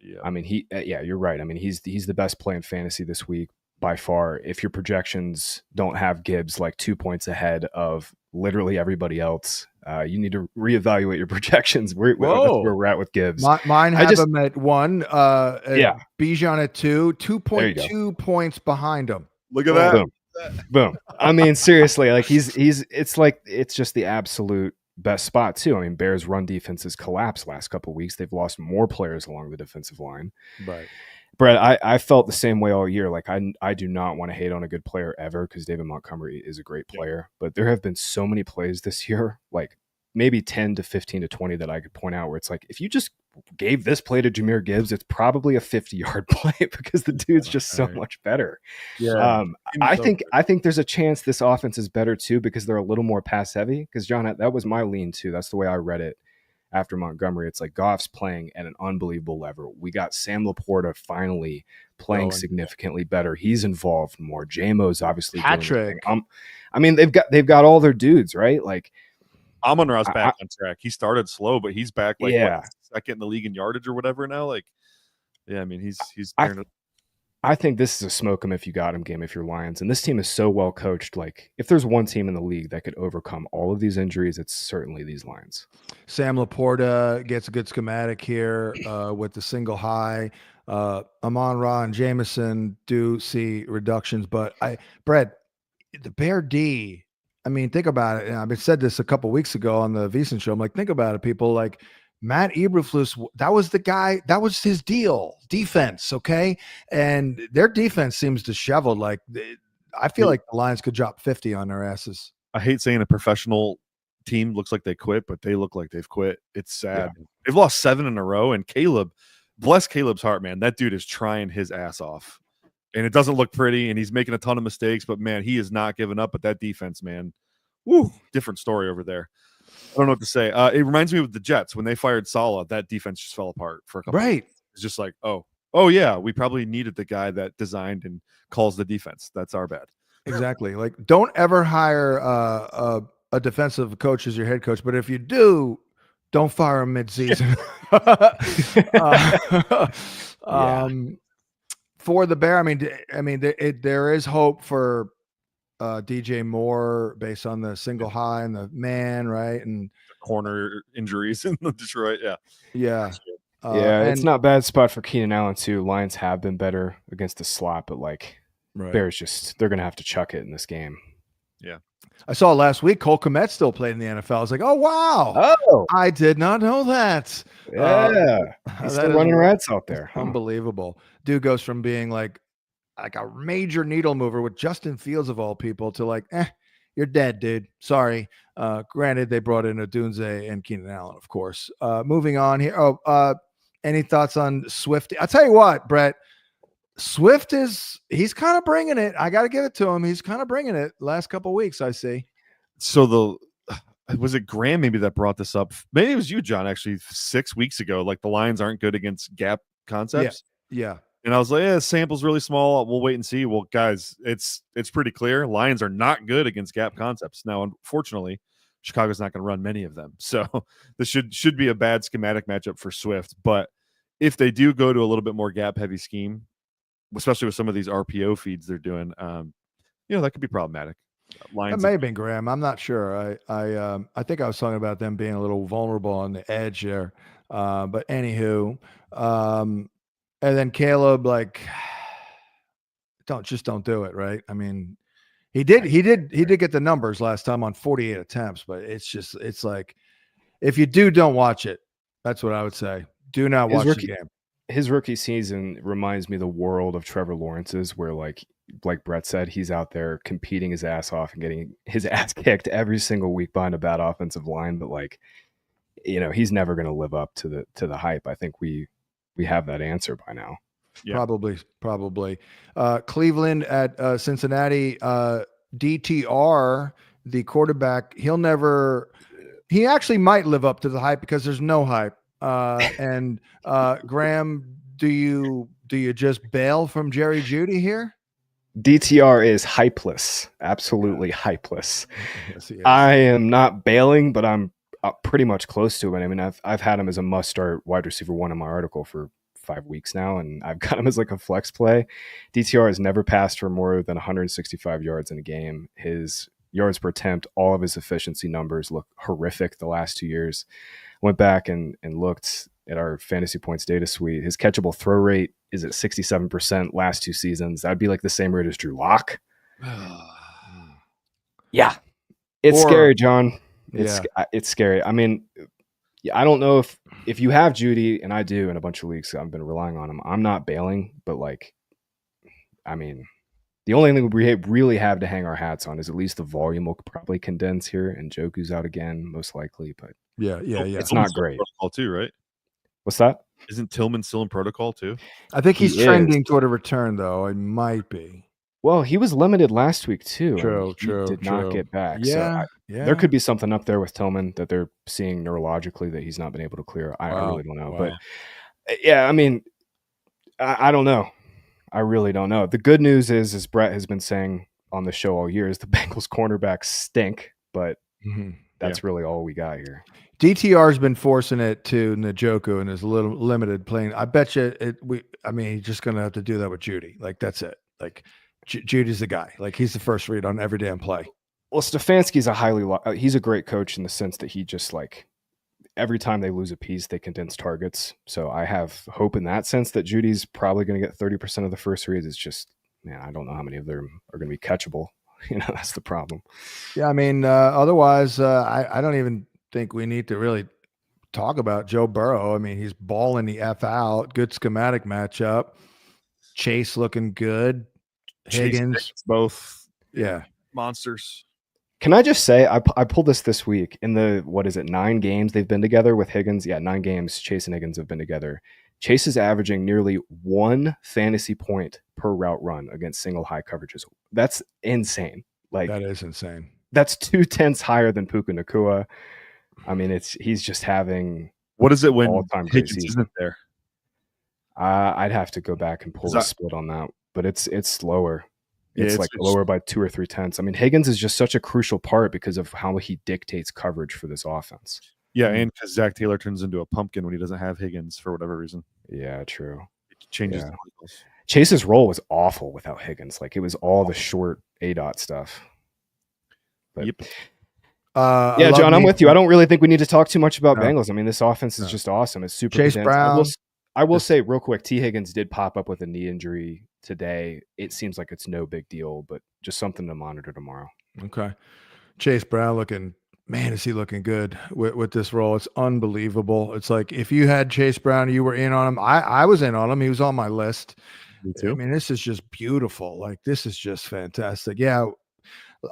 Yeah. I mean, you're right. I mean, he's the best play in fantasy this week by far. If your projections don't have Gibbs like 2 points ahead of literally everybody else, you need to reevaluate your projections. That's where we're at with Gibbs. Mine have him at 1. Bijan at 2, 2.2 points behind him. Look at that. Boom. I mean, seriously, like it's just the absolute best spot too. I mean, Bears run defense has collapsed last couple of weeks. They've lost more players along the defensive line. Right. Brett, I felt the same way all year. Like I do not want to hate on a good player ever because David Montgomery is a great player. But there have been so many plays this year, like maybe 10 to 15 to 20 that I could point out where it's like, if you just gave this play to Jahmyr Gibbs, it's probably a 50-yard play because the dude's just so much better. Yeah. I think there's a chance this offense is better too because they're a little more pass heavy. Because John, that was my lean too. That's the way I read it after Montgomery. It's like Goff's playing at an unbelievable level. We got Sam Laporta finally playing significantly better. He's involved more. J-Mo's obviously Patrick. I mean, they've got all their dudes, right? Like Amon-Ra's back on track. He started slow, but he's back second in the league in yardage or whatever now. Like, yeah, I mean, he's I think this is a smoke him if you got him game if you're Lions. And this team is so well coached. Like, if there's one team in the league that could overcome all of these injuries, it's certainly these Lions. Sam Laporta gets a good schematic here with the single high. Amon-Ra and Jameson do see reductions, but Brett, the Bear D. I mean, think about it. I've said this a couple weeks ago on the VSiN show. I'm like, think about it, people. Like Matt Eberflus, that was the guy. That was his deal, defense. Okay, and their defense seems disheveled. Like I feel like the Lions could drop 50 on their asses. I hate saying a professional team looks like they quit, but they look like they've quit. It's sad. Yeah. They've lost 7 in a row, and Caleb, bless Caleb's heart, man. That dude is trying his ass off. And it doesn't look pretty, and he's making a ton of mistakes, but, man, he is not giving up. But that defense, man, woo, different story over there. I don't know what to say. It reminds me of the Jets. When they fired Saleh, that defense just fell apart for a couple Right. It's just like, oh, Oh yeah, we probably needed the guy that designed and calls the defense. That's our bad. Exactly. Like, don't ever hire a defensive coach as your head coach, but if you do, don't fire him mid-season. For the Bear, there is hope for DJ Moore based on the single high and the man, right? And corner injuries in Detroit. Yeah. It's not a bad spot for Keenan Allen too. Lions have been better against the slot, but Bears they're gonna have to chuck it in this game. Yeah. I saw last week Cole Kmet still played in the NFL. I was like, oh wow. Oh, I did not know that. Yeah. He's still running rats out there. Unbelievable. Dude goes from being like a major needle mover with Justin Fields of all people to you're dead, dude. Sorry. Granted, they brought in Odunze and Keenan Allen, of course. Moving on here. Any thoughts on Swift? I'll tell you what, Brett. Swift he's kind of bringing it. I got to give it to him. He's kind of bringing it last couple of weeks, I see. So was it Graham maybe that brought this up? Maybe it was you, John, actually 6 weeks ago. Like the Lions aren't good against gap concepts. Yeah. And I was like, sample's really small. We'll wait and see. Well, guys, it's pretty clear. Lions are not good against gap concepts. Now, unfortunately, Chicago's not going to run many of them. So this should be a bad schematic matchup for Swift. But if they do go to a little bit more gap heavy scheme, especially with some of these RPO feeds they're doing, that could be problematic. Lions, that may have been Graham. I'm not sure. I think I was talking about them being a little vulnerable on the edge there. But anywho, and then Caleb, don't do it, right? I mean, he did get the numbers last time on 48 attempts, but it's like, if you don't watch it. That's what I would say. Do not watch the game. His rookie season reminds me of the world of Trevor Lawrence's, where like Brett said, he's out there competing his ass off and getting his ass kicked every single week behind a bad offensive line. But he's never going to live up to the hype. I think we have that answer by now. Yeah. Probably. Cleveland at Cincinnati. DTR, the quarterback, he actually might live up to the hype because there's no hype. And Graham, do you just bail from Jerry Jeudy here? DTR is hypeless, absolutely hypeless. Yes, I am not bailing, but I'm pretty much close to it. I mean, I've had him as a must-start wide receiver 1 in my article for 5 weeks now, and I've got him as like a flex play. DTR has never passed for more than 165 yards in a game. His yards per attempt, all of his efficiency numbers look horrific the last 2 years. Went back and looked at our fantasy points data suite. His catchable throw rate is at 67% last 2 seasons. That'd be like the same rate as Drew Lock. Yeah. It's scary, John. It's scary. I mean, I don't know if you have Jeudy, and I do in a bunch of leagues, I've been relying on him. I'm not bailing, but the only thing we really have to hang our hats on is at least the volume will probably condense here, and Joku's out again, most likely, but yeah. It's not great. Protocol too, right? What's that? Isn't Tillman still in protocol too? I think he's trending toward a return, though. It might be. Well, he was limited last week too. True. Did not get back. Yeah, There could be something up there with Tillman that they're seeing neurologically that he's not been able to clear. I really don't know. Wow. But yeah, I mean, I don't know. I really don't know. The good news is, as Brett has been saying on the show all year, is the Bengals cornerbacks stink, but that's really all we got here. DTR's been forcing it to Njoku and is a little limited playing. I bet you he's just going to have to do that with Jeudy. Like, that's it. Like, Judy's the guy. Like, he's the first read on every damn play. Well, Stefanski's he's a great coach in the sense that he just every time they lose a piece, they condense targets. So I have hope in that sense that Judy's probably going to get 30% of the first reads. It's just, man, I don't know how many of them are going to be catchable. That's the problem. Yeah, I mean, otherwise, I don't even think we need to really talk about Joe Burrow. I mean, he's balling the F out. Good schematic matchup. Chase looking good. Higgins. Both. Yeah. Monsters. Can I just say, I pulled this week in the, 9 games they've been together with Higgins? Yeah, 9 games Chase and Higgins have been together. Chase is averaging nearly 1 fantasy point per route run against single high coverages. That's insane. That is insane. That's 2/10 higher than Puka Nacua. I mean, he's just having what is it when all-time Higgins isn't there? I'd have to go back and pull a split on that, but it's lower. It's like lower by 2 or 3 tenths. I mean, Higgins is just such a crucial part because of how he dictates coverage for this offense. Yeah, and because Zach Taylor turns into a pumpkin when he doesn't have Higgins for whatever reason. Yeah, true. It changes. Yeah. Chase's role was awful without Higgins. Like, it was all the short A-dot stuff. But, yep. Yeah, John, I'm with you. I don't really think we need to talk too much about Bengals. I mean, this offense is just awesome. It's super Chase Brown. I will say real quick, T. Higgins did pop up with a knee injury today. It seems like it's no big deal, but just something to monitor tomorrow. Okay. Chase Brown is he looking good with this role? It's unbelievable. It's like if you had Chase Brown, you were in on him. I was in on him. He was on my list. Me too. I mean, this is just beautiful. Like, this is just fantastic. Yeah.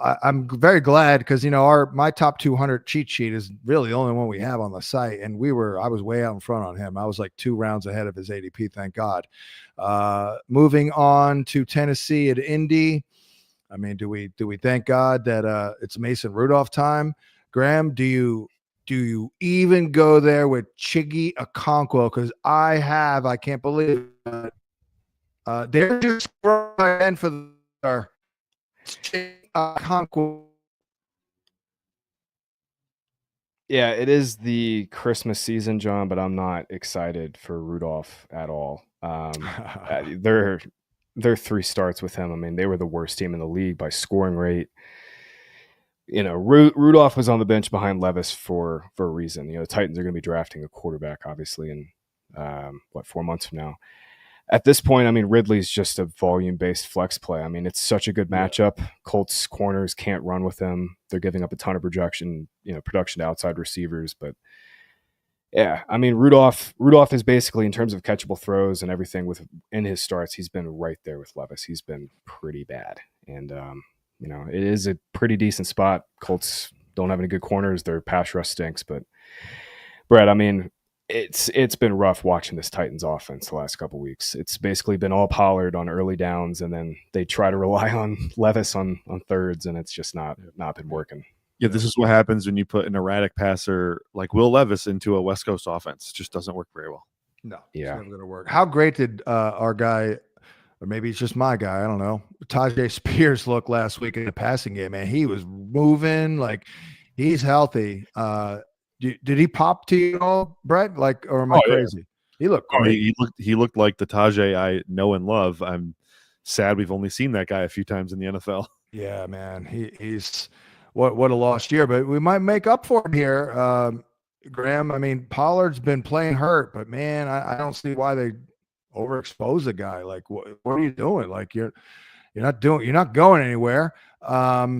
I'm very glad because, my top 200 cheat sheet is really the only one we have on the site. And I was way out in front on him. I was like 2 rounds ahead of his ADP. Thank God. Moving on to Tennessee at Indy. I mean, do we thank God that it's Mason Rudolph time? Graham, do you even go there with Chiggy Okonkwo? Because I can't believe it. They're just in for their Okonkwo. Yeah, it is the Christmas season, John, but I'm not excited for Rudolph at all. Their 3 starts with him, I mean, they were the worst team in the league by scoring rate. Rudolph was on the bench behind Levis for a reason. The Titans are going to be drafting a quarterback, obviously, in 4 months from now. At this point, I mean, Ridley's just a volume-based flex play. I mean, it's such a good matchup. Colts corners can't run with him. They're giving up a ton of production to outside receivers. But yeah, I mean, Rudolph is basically, in terms of catchable throws and everything in his starts, he's been right there with Levis. He's been pretty bad. And, it is a pretty decent spot. Colts don't have any good corners. Their pass rush stinks. But, Brett, I mean, it's been rough watching this Titans offense the last couple of weeks. It's basically been all Pollard on early downs, and then they try to rely on Levis on thirds, and it's just not been working. Yeah, this is what happens when you put an erratic passer like Will Levis into a West Coast offense. It just doesn't work very well. No, it's never going to work. How great did our guy, or maybe it's just my guy, I don't know, Tajay Spears look last week in the passing game, man? He was moving like he's healthy. Did he pop to you at all, Brett? Like, or am I crazy? Yeah. He looked great. He looked like the Tajay I know and love. I'm sad we've only seen that guy a few times in the NFL. Yeah, man. He's what a lost year, but we might make up for it here. Graham, I mean, Pollard's been playing hurt, but man, I don't see why they overexpose a guy. Like, what are you doing? Like, you're not going anywhere. Yeah,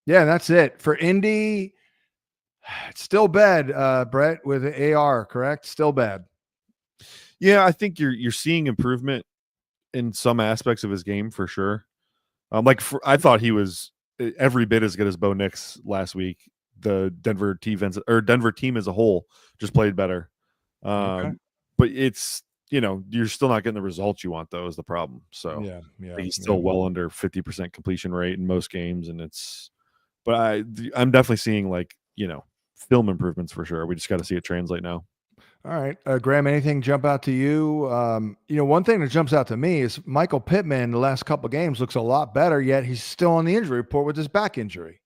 that's it for Indy. It's still bad, Brett, with AR, correct? Still bad. Yeah, I think you're seeing improvement in some aspects of his game for sure. I thought he was every bit as good as Bo Nix last week. The Denver team as a whole just played better. But it's you're still not getting the results you want, though, is the problem. So he's still well under 50% completion rate in most games, and but I'm definitely seeing film improvements for sure. We just got to see it translate now. All right. Graham, anything jump out to you? One thing that jumps out to me is Michael Pittman the last couple of games looks a lot better, yet he's still on the injury report with his back injury.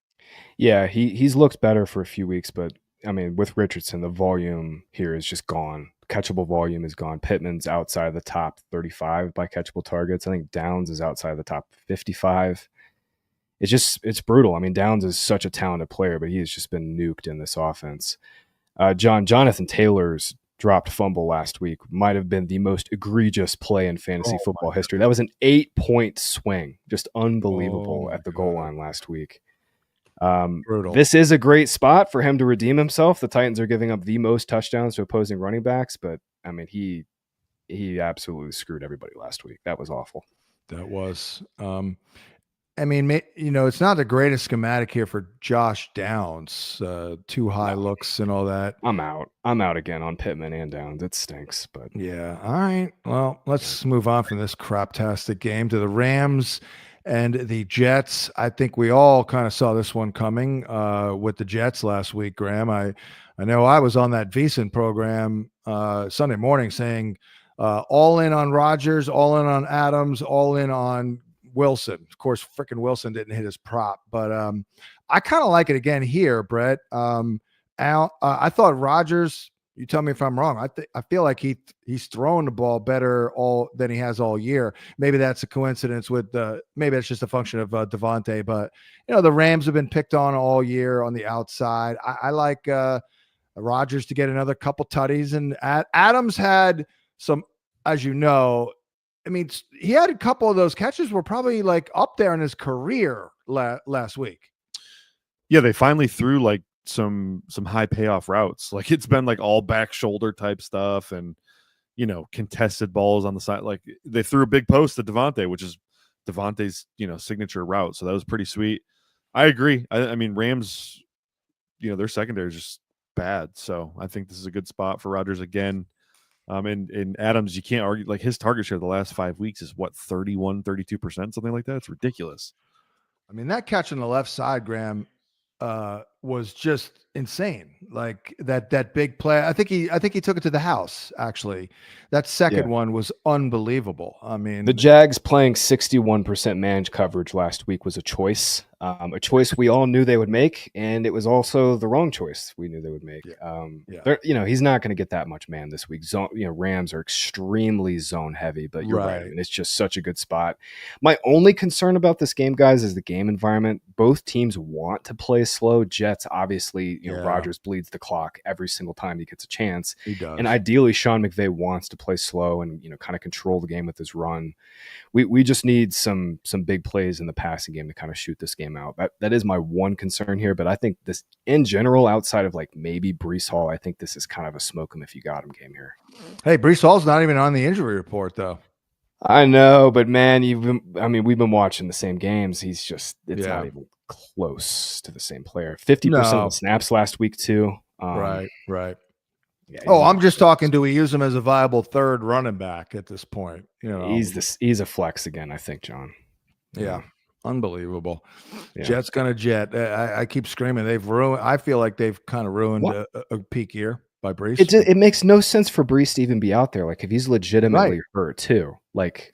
Yeah, he's looked better for a few weeks, but I mean, with Richardson, the volume here is just gone. Catchable volume is gone. Pittman's outside of the top 35 by catchable targets. I think Downs is outside of the top 55. It's brutal. I mean, Downs is such a talented player, but he has just been nuked in this offense. Jonathan Taylor's dropped fumble last week might have been the most egregious play in fantasy football history. That was an 8-point swing. Just unbelievable at the goal line last week. Brutal. This is a great spot for him to redeem himself. The Titans are giving up the most touchdowns to opposing running backs, but I mean, he absolutely screwed everybody last week. That was awful. That was. I mean, it's not the greatest schematic here for Josh Downs. Too high looks and all that. I'm out again on Pittman and Downs. It stinks, but yeah. All right. Well, let's move on from this craptastic game to the Rams and the Jets. I think we all kind of saw this one coming with the Jets last week, Graham. I know I was on that VSiN program Sunday morning saying All in on Rodgers, all in on Adams, all in on Wilson. Of course, freaking Wilson didn't hit his prop, but I kind of like it again here, Brett. I thought Rodgers. You tell me if I'm wrong. I feel like he's throwing the ball better than he has all year. Maybe that's a coincidence with maybe it's just a function of Devontae. But the Rams have been picked on all year on the outside. I like Rodgers to get another couple tutties, and Adams had some, as you know. I mean, he had a couple of those catches were probably like up there in his career last week. Yeah, they finally threw like some high payoff routes. Like it's been like all back shoulder type stuff and contested balls on the side. Like they threw a big post to Devontae, which is Devontae's signature route. So that was pretty sweet. I agree. I mean Rams, their secondary is just bad. So I think this is a good spot for Rodgers again. And Adams, you can't argue, like his target share the last 5 weeks is what, 32%, something like that. It's ridiculous. I mean, that catch on the left side, Graham, was just insane. Like that big play. I think he took it to the house. Actually, that second one was unbelievable. I mean, the Jags playing 61% managed coverage last week was a choice we all knew they would make, and it was also the wrong choice we knew they would make. He's not going to get that much man this week. Rams are extremely zone heavy, but you're right. I mean, it's just such a good spot. My only concern about this game, guys, is the game environment. Both teams want to play slow. Jets, obviously, Rodgers bleeds the clock every single time he gets a chance. He does. And ideally, Sean McVay wants to play slow and kind of control the game with his run. We just need some big plays in the passing game to kind of shoot this game out. That is my one concern here, but I think this in general, outside of like maybe Breece Hall, I think this is kind of a smoke him if you got him game here. Hey, Breece Hall's not even on the injury report though. I know, but man, we've been watching the same games. It's not even close to the same player. 50% of the snaps last week too. Right. Yeah, I'm just talking. Do we use him as a viable third running back at this point? He's a flex again, I think, John. Yeah. Unbelievable. Yeah. Jet's gonna jet. I keep screaming. They've ruined. I feel like they've kind of ruined a peak year by Breece. It makes no sense for Breece to even be out there. Like if he's legitimately hurt too. Like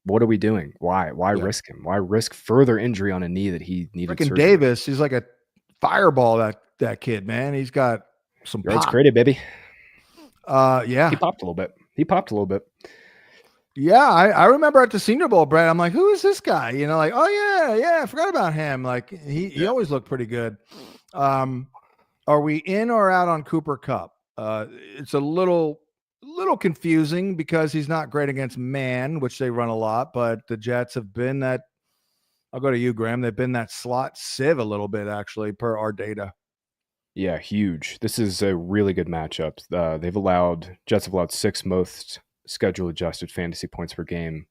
what are we doing? Why risk him? Why risk further injury on a knee that he needed? Freaking Davis, he's like a fireball. That kid, man. He's got some yards created, baby. Yeah, he popped a little bit. Yeah, I remember at the Senior Bowl, Brett. I'm like, who is this guy? Like, oh yeah, I forgot about him. Like he always looked pretty good. Are we in or out on Cooper Kupp? It's a little confusing because he's not great against man, which they run a lot, but the Jets have been that. I'll go to you, Graham. They've been that slot sieve a little bit, actually, per our data. Yeah, huge. This is a really good matchup. Jets have allowed 6 most schedule adjusted fantasy points per game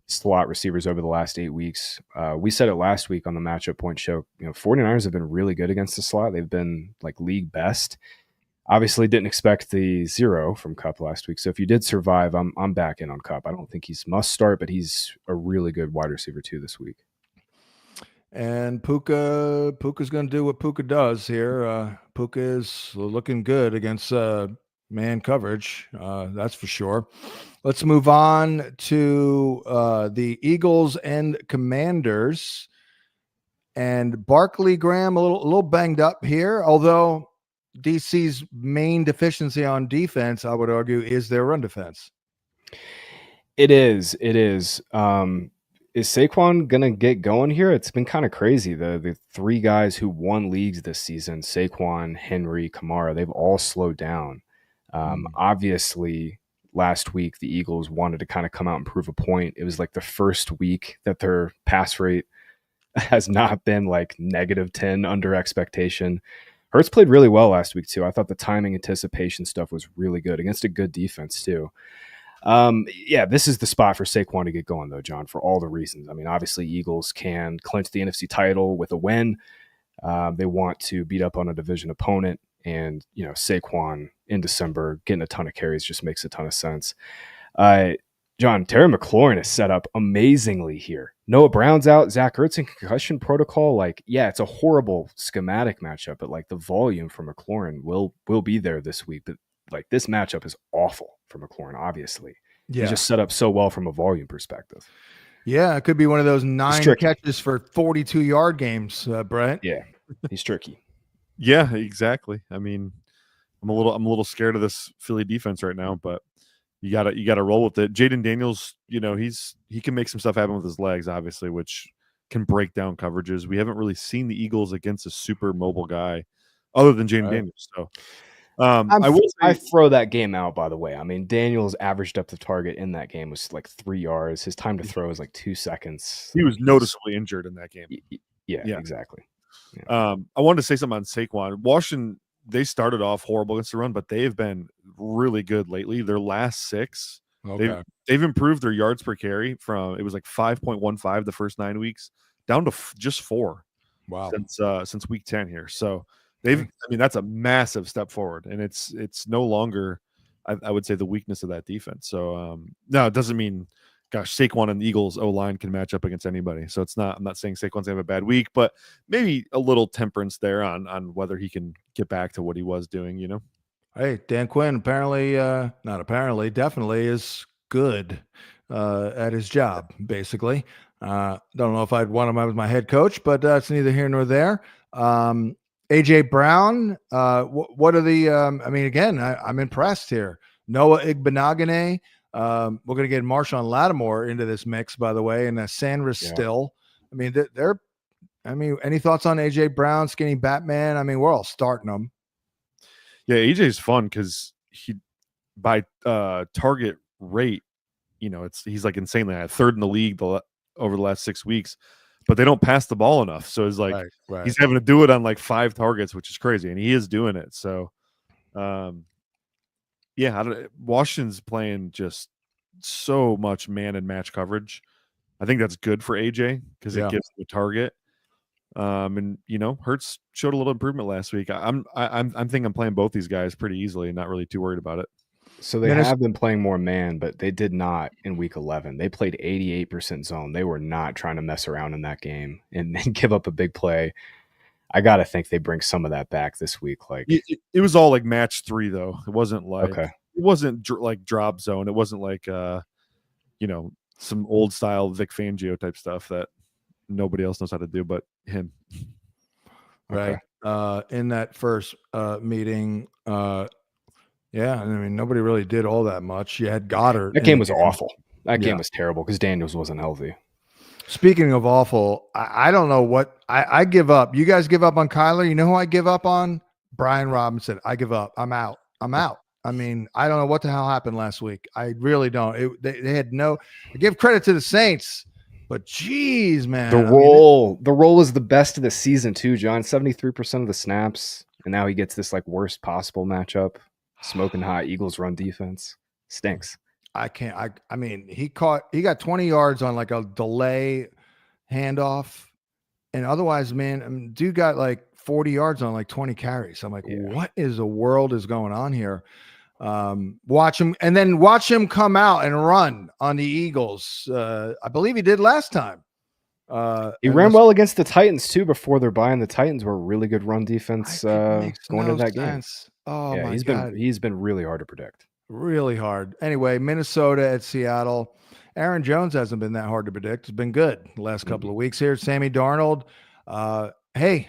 slot receivers over the last 8 weeks. We said it last week on the matchup point show. 49ers have been really good against the slot. They've been like league best. Obviously didn't expect the 0 from Kupp last week. So if you did survive, I'm back in on Kupp. I don't think he's must start, but he's a really good wide receiver too this week. And Puka's going to do what Puka does here. Puka is looking good against man coverage. That's for sure. Let's move on to the Eagles and Commanders. And Barkley, Graham, a little banged up here, although DC's main deficiency on defense, I would argue, is their run defense. It is. Is Saquon going to get going here? It's been kind of crazy. The 3 guys who won leagues this season, Saquon, Henry, Kamara, they've all slowed down. Obviously, last week, the Eagles wanted to kind of come out and prove a point. It was like the first week that their pass rate has not been like -10 under expectation. Hurts played really well last week, too. I thought the timing anticipation stuff was really good against a good defense, too. This is the spot for Saquon to get going, though, John, for all the reasons. I mean, obviously, Eagles can clinch the NFC title with a win. They want to beat up on a division opponent, and Saquon in December getting a ton of carries just makes a ton of sense. John, Terry McLaurin is set up amazingly here. Noah Brown's out, Zach Ertz in concussion protocol. It's a horrible schematic matchup, but the volume for McLaurin will be there this week. But this matchup is awful for McLaurin, obviously. He's just set up so well from a volume perspective. Yeah, it could be one of those 9 catches for 42-yard games, Brett. Yeah, he's tricky. Yeah, exactly. I mean, I'm a little scared of this Philly defense right now, but you gotta roll with it. Jaden Daniels, he can make some stuff happen with his legs, obviously, which can break down coverages. We haven't really seen the Eagles against a super mobile guy other than Jaden Daniels. So I throw that game out, by the way. I mean, Daniels' average depth of target in that game was like 3 yards. His time to throw is like 2 seconds. He was noticeably injured in that game. Yeah, exactly. Yeah. I wanted to say something on Saquon. Washington, they started off horrible against the run, but they have been really good lately. Their last 6, they've improved their yards per carry from, it was like 5.15 the first 9 weeks down to just 4. Wow. Since week 10 here. So that's a massive step forward, and it's no longer, I would say, the weakness of that defense. So no, it doesn't mean, gosh, Saquon and the Eagles O-line can match up against anybody. So I'm not saying Saquon's gonna have a bad week, but maybe a little temperance there on whether he can get back to what he was doing. Hey, Dan Quinn definitely is good at his job. Basically, don't know if I'd want him as my head coach, but that's neither here nor there. AJ Brown, what are the? Again, I'm impressed here. Noah Igbenogany. We're going to get Marshawn Lattimore into this mix, by the way, and Sanders still. I mean, they're. Any thoughts on AJ Brown, Skinny Batman? I mean, we're all starting them. Yeah, AJ's fun because he, by target rate, he's like insanely high, 3rd in the league over the last 6 weeks. But they don't pass the ball enough. So it's like he's having to do it on like 5 targets, which is crazy. And he is doing it. So, Washington's playing just so much man and match coverage. I think that's good for AJ because it gives him a target. Hurts showed a little improvement last week. I'm thinking I'm playing both these guys pretty easily and not really too worried about it. So they have been playing more man, but they did not in week 11. They played 88% zone. They were not trying to mess around in that game and then give up a big play. I got to think they bring some of that back this week. Like it was all like match 3 though. It wasn't like it wasn't like drop zone. It wasn't like some old style Vic Fangio type stuff that nobody else knows how to do but him. Right. In that first meeting, nobody really did all that much. You had Goddard. That game was awful. That game was terrible because Daniels wasn't healthy. Speaking of awful, I don't know what I give up. You guys give up on Kyler. You know who I give up on? Brian Robinson. I give up. I'm out. I mean, I don't know what the hell happened last week. I really don't. They had no. I give credit to the Saints, but geez, man, the role was the best of the season too, John. 73% of the snaps, and now he gets this like worst possible matchup. Smoking hot Eagles run defense stinks. I can't. He got 20 yards on like a delay handoff, and otherwise, man, dude got like 40 yards on like 20 carries. I'm like, what is the world is going on here? Watch him come out and run on the Eagles. I believe he did last time. He ran well against the Titans too before their bye, and the Titans were a really good run defense going into that game. Oh yeah, my God. He's been really hard to predict. Really hard. Anyway, Minnesota at Seattle. Aaron Jones hasn't been that hard to predict. It's been good the last couple of weeks here. Sammy Darnold. Hey,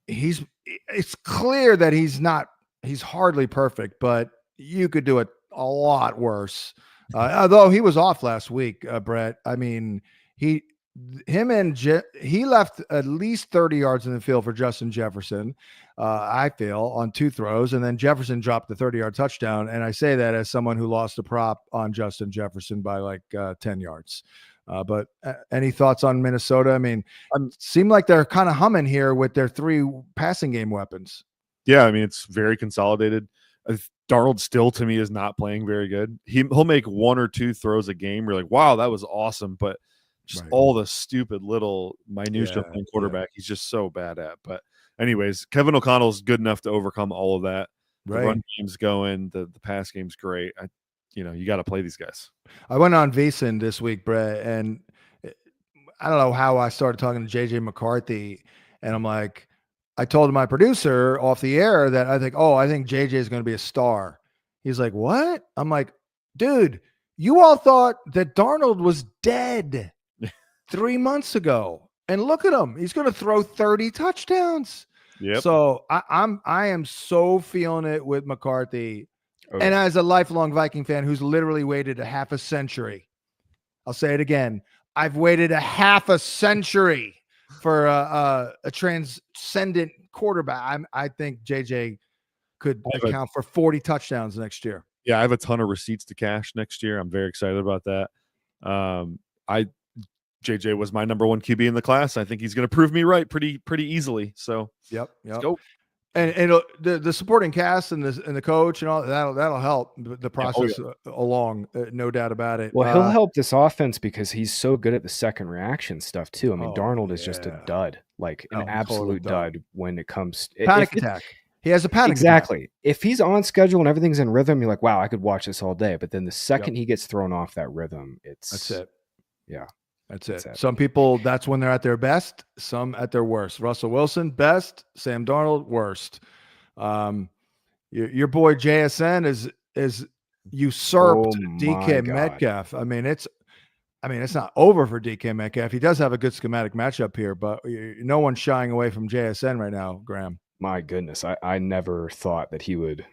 it's clear that he's hardly perfect, but you could do it a lot worse. Although he was off last week, Brett. I mean, he left at least 30 yards in the field for Justin Jefferson, I feel, on 2 throws, and then Jefferson dropped the 30-yard touchdown. And I say that as someone who lost a prop on Justin Jefferson by like 10 yards. But any thoughts on Minnesota? I mean, seem like they're kind of humming here with their 3 passing game weapons. Yeah, I mean, it's very consolidated. Darnold still, to me, is not playing very good. He'll make 1 or 2 throws a game. You're like, wow, that was awesome. But just all the stupid little minutia playing quarterback he's just so bad at. But anyways, Kevin O'Connell's good enough to overcome all of that. The run game's going. The pass game's great. You got to play these guys. I went on VSiN this week, Brett, and I don't know how I started talking to JJ McCarthy, and I'm like, I told my producer off the air that I think JJ is going to be a star. He's like, what? I'm like, dude, you all thought that Darnold was dead 3 months ago. And look at him. He's going to throw 30 touchdowns. Yep. So I am so feeling it with McCarthy. Oh, and yeah. as a lifelong Viking fan who's literally waited a half a century, I'll say it again. I've waited a half a century for a transcendent quarterback. I think JJ could account for 40 touchdowns next year. Yeah, I have a ton of receipts to cash next year. I'm very excited about that. JJ was my number one QB in the class. I think he's going to prove me right pretty easily. So yep. Let's go. And the supporting cast and the coach and all that'll help the process along, no doubt about it. Well, he'll help this offense because he's so good at the second reaction stuff too. I mean, Darnold is just a dud, like an absolute dud when it comes panic attack. He has a panic exactly. attack. If he's on schedule and everything's in rhythm, you're like, wow, I could watch this all day. But then the second he gets thrown off that rhythm, that's it. Yeah. That's it. Some people, that's when they're at their best, some at their worst. Russell Wilson, best. Sam Darnold, worst. Your boy JSN is usurped DK Metcalf. I mean, it's not over for DK Metcalf. He does have a good schematic matchup here, but no one's shying away from JSN right now, Graham. My goodness. I never thought that he would.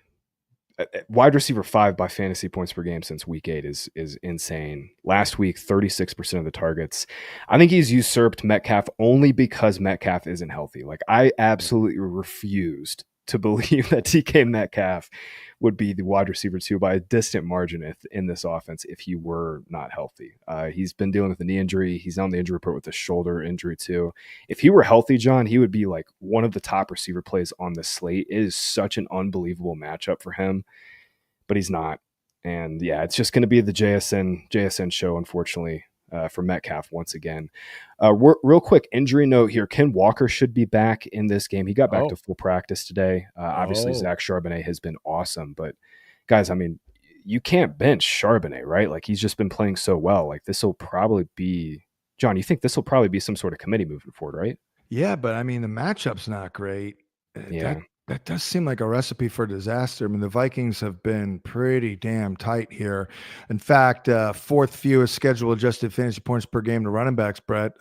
Wide receiver 5 by fantasy points per game since week 8 is insane. Last week, 36% of the targets. I think he's usurped Metcalf only because Metcalf isn't healthy. Like, I absolutely refused to believe that DK Metcalf would be the wide receiver 2 by a distant margin in this offense if he were not healthy. He's been dealing with a knee injury. He's on the injury report with a shoulder injury too. If he were healthy, John, he would be like one of the top receiver plays on the slate. It is such an unbelievable matchup for him, but he's not. And yeah, it's just going to be the JSN show, unfortunately, for Metcalf once again. Real quick injury note here. Ken Walker should be back in this game. He got back to full practice today. Obviously, Zach Charbonnet has been awesome. But, guys, I mean, you can't bench Charbonnet, right? Like, he's just been playing so well. Like, this will probably be – John, you think this will probably be some sort of committee moving forward, right? Yeah, but, I mean, the matchup's not great. Yeah. That does seem like a recipe for disaster. I mean, the Vikings have been pretty damn tight here. In fact, fourth fewest schedule-adjusted fantasy points per game to running backs, Brett.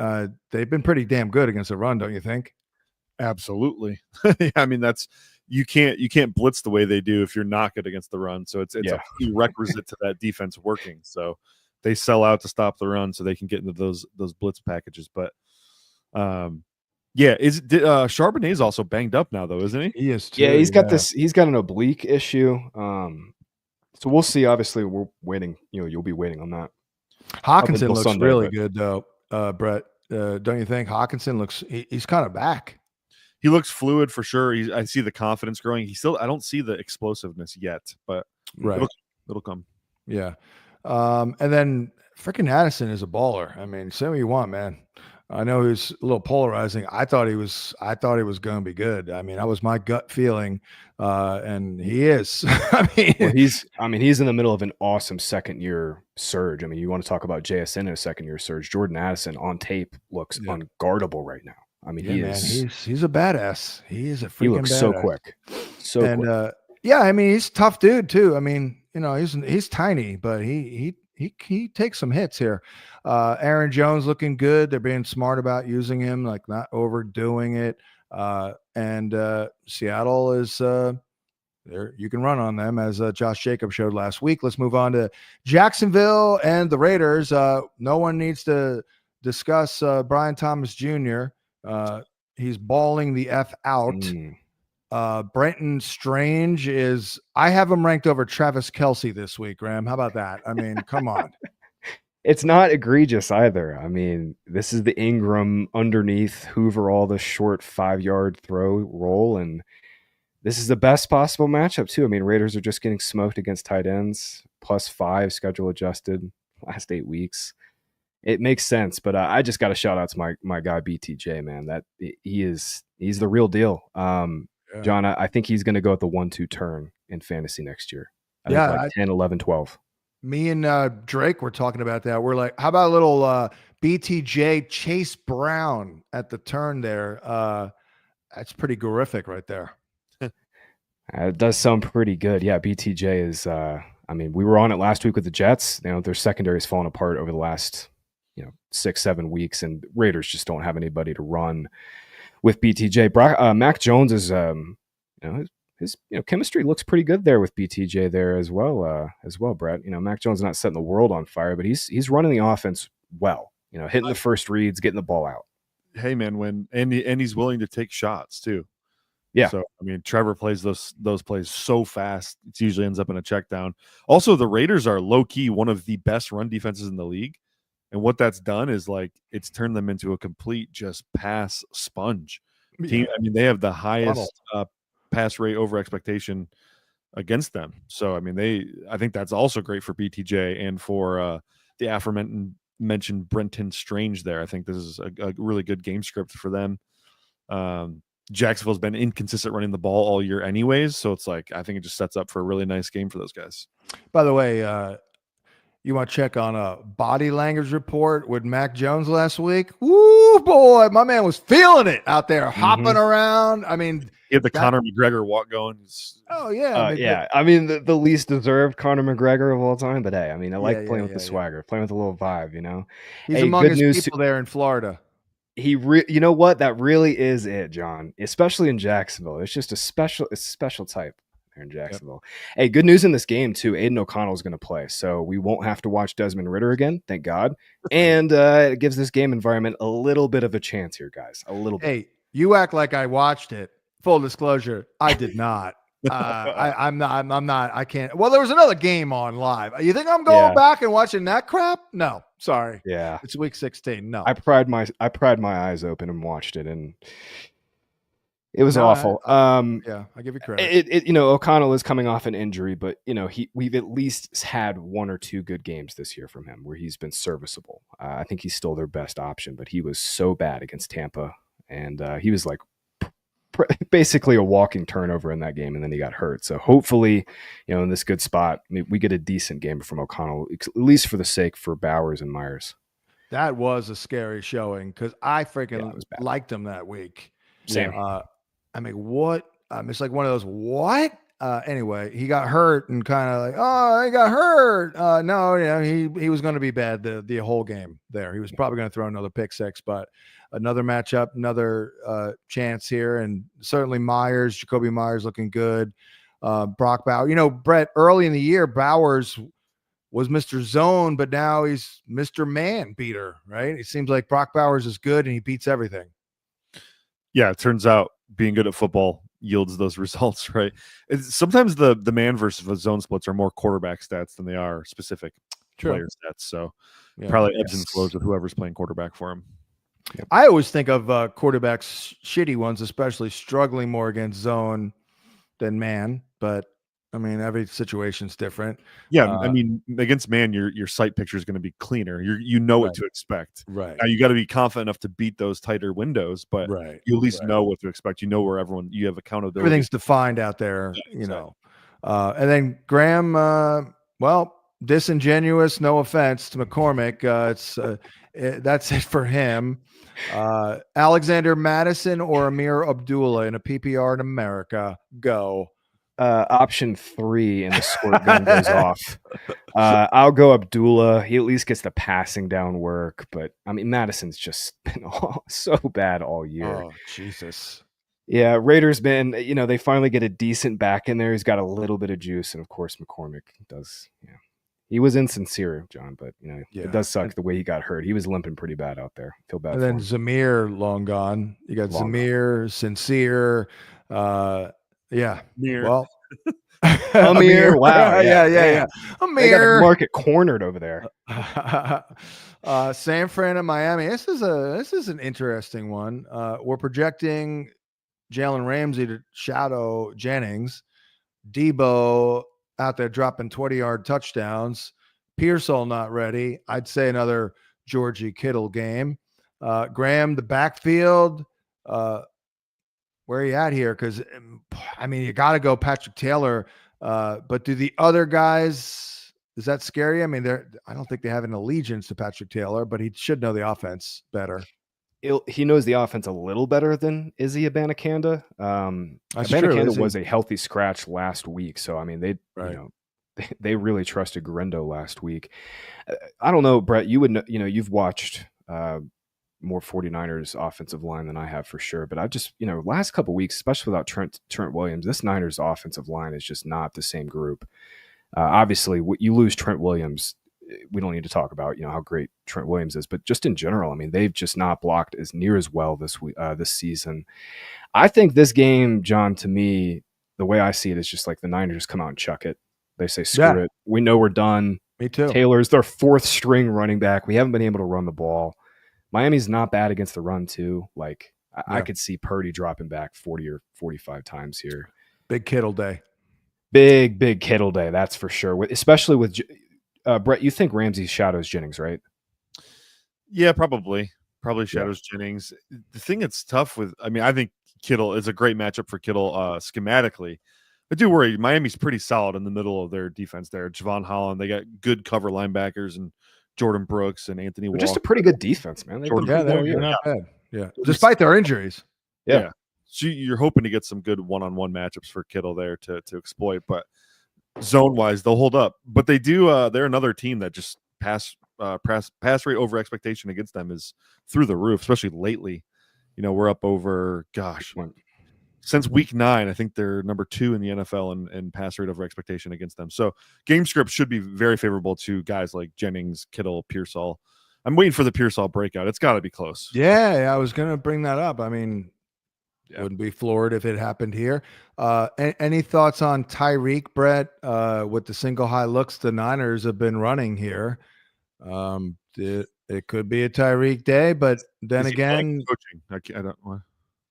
They've been pretty damn good against the run, don't you think? Absolutely. I mean, you can't blitz the way they do if you're not good against the run. So it's a prerequisite to that defense working. So they sell out to stop the run so they can get into those blitz packages. But yeah, Charbonnet's also banged up now, though, isn't he? He is too. Yeah, he's got this. He's got an oblique issue. So we'll see. Obviously, we're waiting. You'll be waiting on that. Hawkinson looks really good, though, Brett. Don't you think? Hawkinson looks. He's kind of back. He looks fluid for sure. I see the confidence growing. I don't see the explosiveness yet, but it'll come. Yeah, and then freaking Addison is a baller. I mean, say what you want, man. I know he's a little polarizing. I thought he was going to be good. I mean, that was my gut feeling, and he is. He's in the middle of an awesome second-year surge. I mean, you want to talk about JSN in a second-year surge? Jordan Addison on tape looks unguardable right now. I mean, he's a badass. He is a freaking. He looks badass. so quick, quick. Yeah, I mean, he's a tough dude too. I mean, he's tiny, but he takes some hits here. Aaron Jones looking good. They're being smart about using him, like not overdoing it. And Seattle is there. You can run on them, as Josh Jacobs showed last week. Let's move on to Jacksonville and the Raiders. No one needs to discuss Brian Thomas Jr. He's balling the F out. Brenton Strange I have him ranked over Travis Kelce this week, Graham. How about that? I mean, come on. It's not egregious either. I mean, this is the Ingram underneath Hoover, all the short 5-yard throw roll, and this is the best possible matchup too. I mean, Raiders are just getting smoked against tight ends, +5 schedule adjusted last 8 weeks. It makes sense, but I just got to shout out to my guy BTJ, man. That he's the real deal. John, I think he's going to go at the 1-2 turn in fantasy next year. I think like 10, 11, 12. Me and Drake were talking about that. We're like, how about a little BTJ Chase Brown at the turn there? That's pretty horrific right there. It does sound pretty good. Yeah, BTJ is I mean, we were on it last week with the Jets. Their secondary has fallen apart over the last 6-7 weeks, and Raiders just don't have anybody to run with BTJ. Mac Jones is his chemistry looks pretty good there with BTJ there as well. Brett. Mac Jones is not setting the world on fire, but he's running the offense well. Hitting the first reads, getting the ball out. Hey man, and he's willing to take shots too. Yeah. So I mean, Trevor plays those plays so fast, it usually ends up in a check down. Also, the Raiders are low key one of the best run defenses in the league, and what that's done is it's turned them into a complete just pass sponge. I mean, they have the highest pass rate over expectation against them. So I mean, I think that's also great for BTJ and for the aforementioned Brenton Strange there. I think this is a really good game script for them. Jacksonville's been inconsistent running the ball all year anyways, so it's I think it just sets up for a really nice game for those guys. By the way, you want to check on a body language report with Mac Jones last week? Woo, boy, my man was feeling it out there, hopping around. I mean, he had the Conor McGregor walk going. Oh yeah, I mean, the least deserved Conor McGregor of all time, but hey, I mean, I like playing with the swagger, playing with a little vibe. He's among his people there in Florida. You know what? That really is it, John. Especially in Jacksonville, it's just a special type there in Jacksonville. Yep. Hey, good news in this game too. Aiden O'Connell is going to play, so we won't have to watch Desmond Ridder again. Thank God. And it gives this game environment a little bit of a chance here, guys. A little bit. Hey, you act like I watched it. Full disclosure, I did not. I'm not. I can't. Well, there was another game on live. You think I'm going back and watching that crap? No, sorry. Yeah, it's week 16. No, I pried my eyes open and watched it, and it was awful. I give you credit. O'Connell is coming off an injury, but we've at least had 1 or 2 good games this year from him where he's been serviceable. I think he's still their best option, but he was so bad against Tampa, and he was basically a walking turnover in that game, and then he got hurt. So hopefully, in this good spot, we get a decent game from O'Connell, at least for the sake for Bowers and Myers. That was a scary showing because I freaking liked him that week. Same. I mean, what? It's like one of those what? Anyway, he got hurt and kind of he got hurt. No, he was going to be bad the whole game there. He was probably going to throw another pick six, but another matchup, another chance here. And certainly Jacoby Myers looking good. Brock Bowers, Brett, early in the year, Bowers was Mr. Zone, but now he's Mr. Man Beater, right? It seems like Brock Bowers is good and he beats everything. Yeah, it turns out being good at football yields those results, right? Sometimes the man versus the zone splits are more quarterback stats than they are specific player stats. So probably ebbs and flows with whoever's playing quarterback for him. Yep. I always think of quarterbacks, shitty ones, especially struggling more against zone than man. But I mean, every situation's different. Yeah, I mean, against man, your sight picture is going to be cleaner. You know what to expect. Right. Now you got to be confident enough to beat those tighter windows, but you at least know what to expect. You know where you have accountability. Everything's defined out there, And then Graham, disingenuous. No offense to McCormick. That's it for him. Alexander Madison or Amir Abdullah in a PPR in America. Go. Option 3 and the squirt gun goes off. I'll go Abdullah. He at least gets the passing down work, but I mean Madison's just been so bad all year. Oh Jesus. Yeah, Raiders been, they finally get a decent back in there. He's got a little bit of juice, and of course McCormick does. Yeah, he was insincere, John, but it does suck the way he got hurt. He was limping pretty bad out there. Feel bad. And then Zamir long gone. You got Zamir, Sincere. Amir. Well, Amir. Wow. Yeah. Amir. They got a market cornered over there. San Fran and Miami. This is an interesting one. We're projecting Jalen Ramsey to shadow Jennings. Debo out there dropping 20-yard touchdowns. Pearsall not ready. I'd say another Georgie Kittle game. Graham, the backfield. Where are you at here? Because, I mean, you got to go Patrick Taylor. But do the other guys, is that scary? I mean, I don't think they have an allegiance to Patrick Taylor, but he should know the offense better. He knows the offense a little better than Izzy Abanikanda. That's true. Abanikanda was a healthy scratch last week. So, I mean, they really trusted Grendo last week. I don't know, Brett, you would know, you've watched more 49ers offensive line than I have for sure. But I just, last couple of weeks, especially without Trent Williams, this Niners offensive line is just not the same group. Obviously, you lose Trent Williams. We don't need to talk about, how great Trent Williams is, but just in general, I mean, they've just not blocked as near as well this season. I think this game, John, to me, the way I see it is just like the Niners come out and chuck it. They say, screw it. We know we're done. Me too. Taylor's their fourth string running back. We haven't been able to run the ball. Miami's not bad against the run too. Like I could see Purdy dropping back 40 or 45 times here. Big Kittle day. Big Kittle day. That's for sure. Especially with Brett, you think Ramsey shadows Jennings, right? Yeah, probably shadows Jennings. The thing that's tough with, I think Kittle is a great matchup for Kittle schematically. I do worry. Miami's pretty solid in the middle of their defense there. Javon Holland, they got good cover linebackers and Jordan Brooks and Anthony Walker. Just a pretty good defense, man. They're not bad. Yeah, despite their injuries. Yeah. So you're hoping to get some good one-on-one matchups for Kittle there to exploit, but zone-wise, they'll hold up. But they do. They're another team that just pass rate over expectation against them is through the roof, especially lately. We're up over since week 9, I think they're number 2 in the NFL in pass rate over expectation against them. So game script should be very favorable to guys like Jennings, Kittle, Pearsall. I'm waiting for the Pearsall breakout. It's got to be close. Yeah, I was going to bring that up. I mean, wouldn't be floored if it happened here. Any thoughts on Tyreek, Brett, with the single high looks the Niners have been running here? It could be a Tyreek day, but then again, coaching. I don't.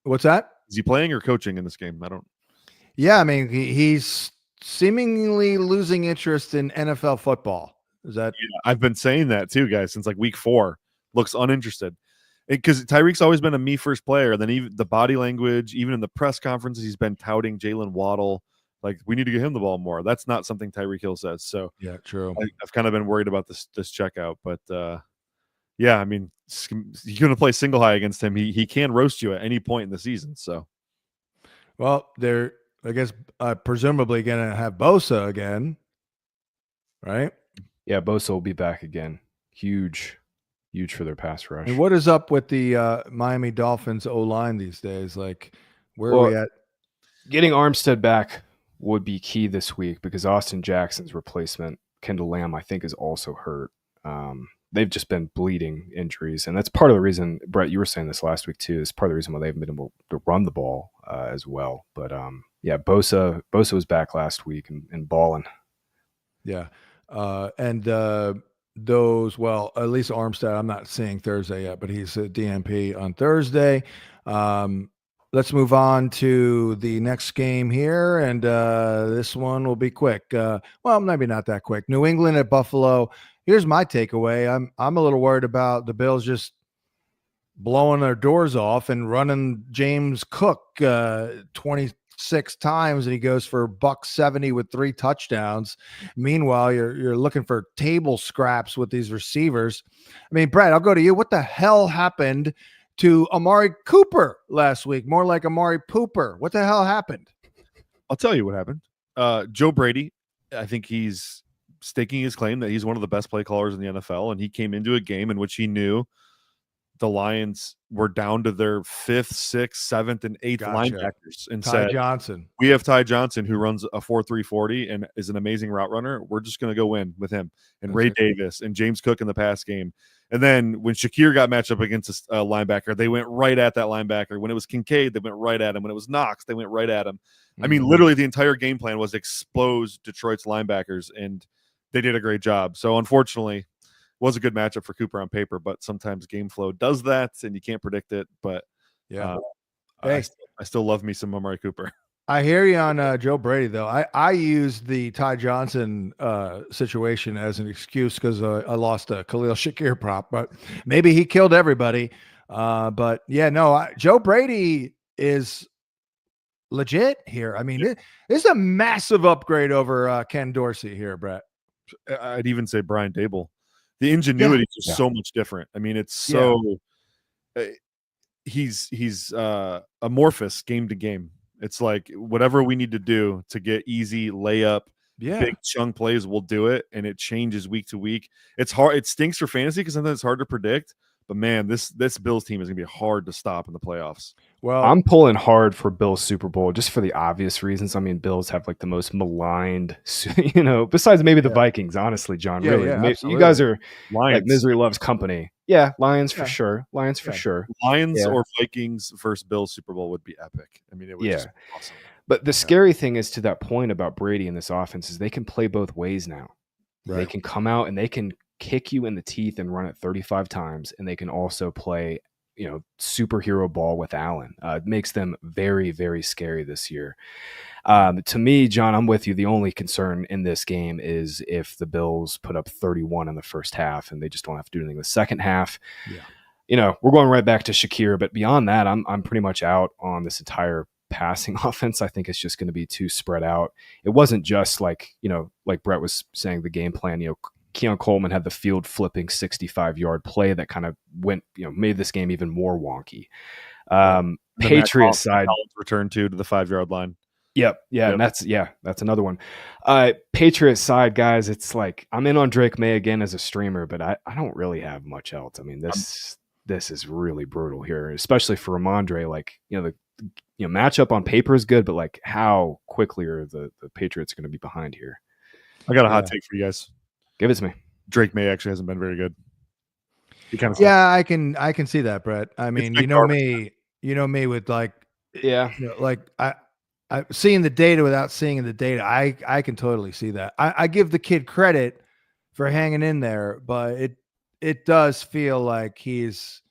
What's that? Is he playing or coaching in this game? I don't. Yeah, I mean, he's seemingly losing interest in NFL football. Is that? Yeah, I've been saying that too, guys, since like week 4. Looks uninterested. Because Tyreek's always been a me first player. And then even the body language, even in the press conferences, he's been touting Jalen Waddle. Like, we need to get him the ball more. That's not something Tyreek Hill says. So yeah, true. I've kind of been worried about this checkout, but yeah, I mean, you're going to play single high against him. He can roast you at any point in the season. So, well, they're, I guess, presumably going to have Bosa again, right? Yeah, Bosa will be back again. Huge for their pass rush. And what is up with the Miami Dolphins O-line these days? Like, where are we at? Getting Armstead back would be key this week because Austin Jackson's replacement, Kendall Lamb, I think is also hurt. They've just been bleeding injuries, and that's part of the reason, Brett, you were saying this last week too, is part of the reason why they haven't been able to run the ball as well. But yeah, Bosa was back last week and balling. Yeah. And those, well, at least Armstead, I'm not seeing Thursday yet, but he's a DNP on Thursday. Let's move on to the next game here, and this one will be quick. Well, maybe not that quick. New England at Buffalo. Here's my takeaway. I'm a little worried about the Bills just blowing their doors off and running James Cook 26 times, and he goes for $170 with 3 touchdowns. Meanwhile, you're looking for table scraps with these receivers. I mean, Brett, I'll go to you. What the hell happened to Amari Cooper last week? More like Amari Pooper. What the hell happened? I'll tell you what happened. Joe Brady, I think he's staking his claim that he's one of the best play callers in the NFL, and he came into a game in which he knew the Lions were down to their 5th, 6th, 7th, and 8th linebackers, and Ty Johnson. We have Ty Johnson, who runs a 4.340 and is an amazing route runner. We're just going to go win with him and Ray Davis and James Cook in the pass game. And then when Shakir got matched up against a linebacker, they went right at that linebacker. When it was Kincaid, they went right at him. When it was Knox, they went right at him. I mean, literally the entire game plan was expose Detroit's linebackers, and they did a great job. So unfortunately, was a good matchup for Cooper on paper, but sometimes game flow does that, and you can't predict it. But yeah, I still love me some Amari Cooper. I hear you on Joe Brady, though. I used the Ty Johnson situation as an excuse because I lost a Khalil Shakir prop, but maybe he killed everybody. But yeah, no, Joe Brady is legit here. I mean, this is a massive upgrade over Ken Dorsey here, Brett. I'd even say Brian Dable. The ingenuity is just so much different. I mean, it's so he's amorphous game to game. It's like whatever we need to do to get easy layup, big chunk plays will do it, and it changes week to week. It's hard. It stinks for fantasy because sometimes it's hard to predict. But man, this Bills team is going to be hard to stop in the playoffs. Well, I'm pulling hard for Bills Super Bowl just for the obvious reasons. I mean, Bills have like the most maligned, besides maybe the Vikings. Honestly, John, you guys are Lions. Like misery loves company. Yeah, Lions for sure. Lions for sure. Lions or Vikings versus Bills Super Bowl would be epic. I mean, it would just be awesome. But the scary thing is, to that point about Brady and this offense, is they can play both ways now. Right. They can come out and they can kick you in the teeth and run it 35 times, and they can also play superhero ball with Allen. It makes them very, very scary this year. To me, John, I'm with you. The only concern in this game is if the Bills put up 31 in the first half and they just don't have to do anything in the second half. Yeah. We're going right back to Shakir, but beyond that, I'm pretty much out on this entire passing offense. I think it's just going to be too spread out. It wasn't just like Brett was saying, the game plan, Keon Coleman had the field flipping 65-yard play that kind of made this game even more wonky. Patriots side return to the 5-yard line. Yep. And that's another one. Patriots side, guys, it's like I'm in on Drake May again as a streamer, but I don't really have much else. I mean, this is really brutal here, especially for Ramondre. Like, the matchup on paper is good, but like how quickly are the Patriots going to be behind here? I got a hot take for you guys. Give it to me. Drake May actually hasn't been very good. I can see that, Brett. I mean, me with like, I seeing the data without seeing the data. I can totally see that. I give the kid credit for hanging in there, but it does feel like he's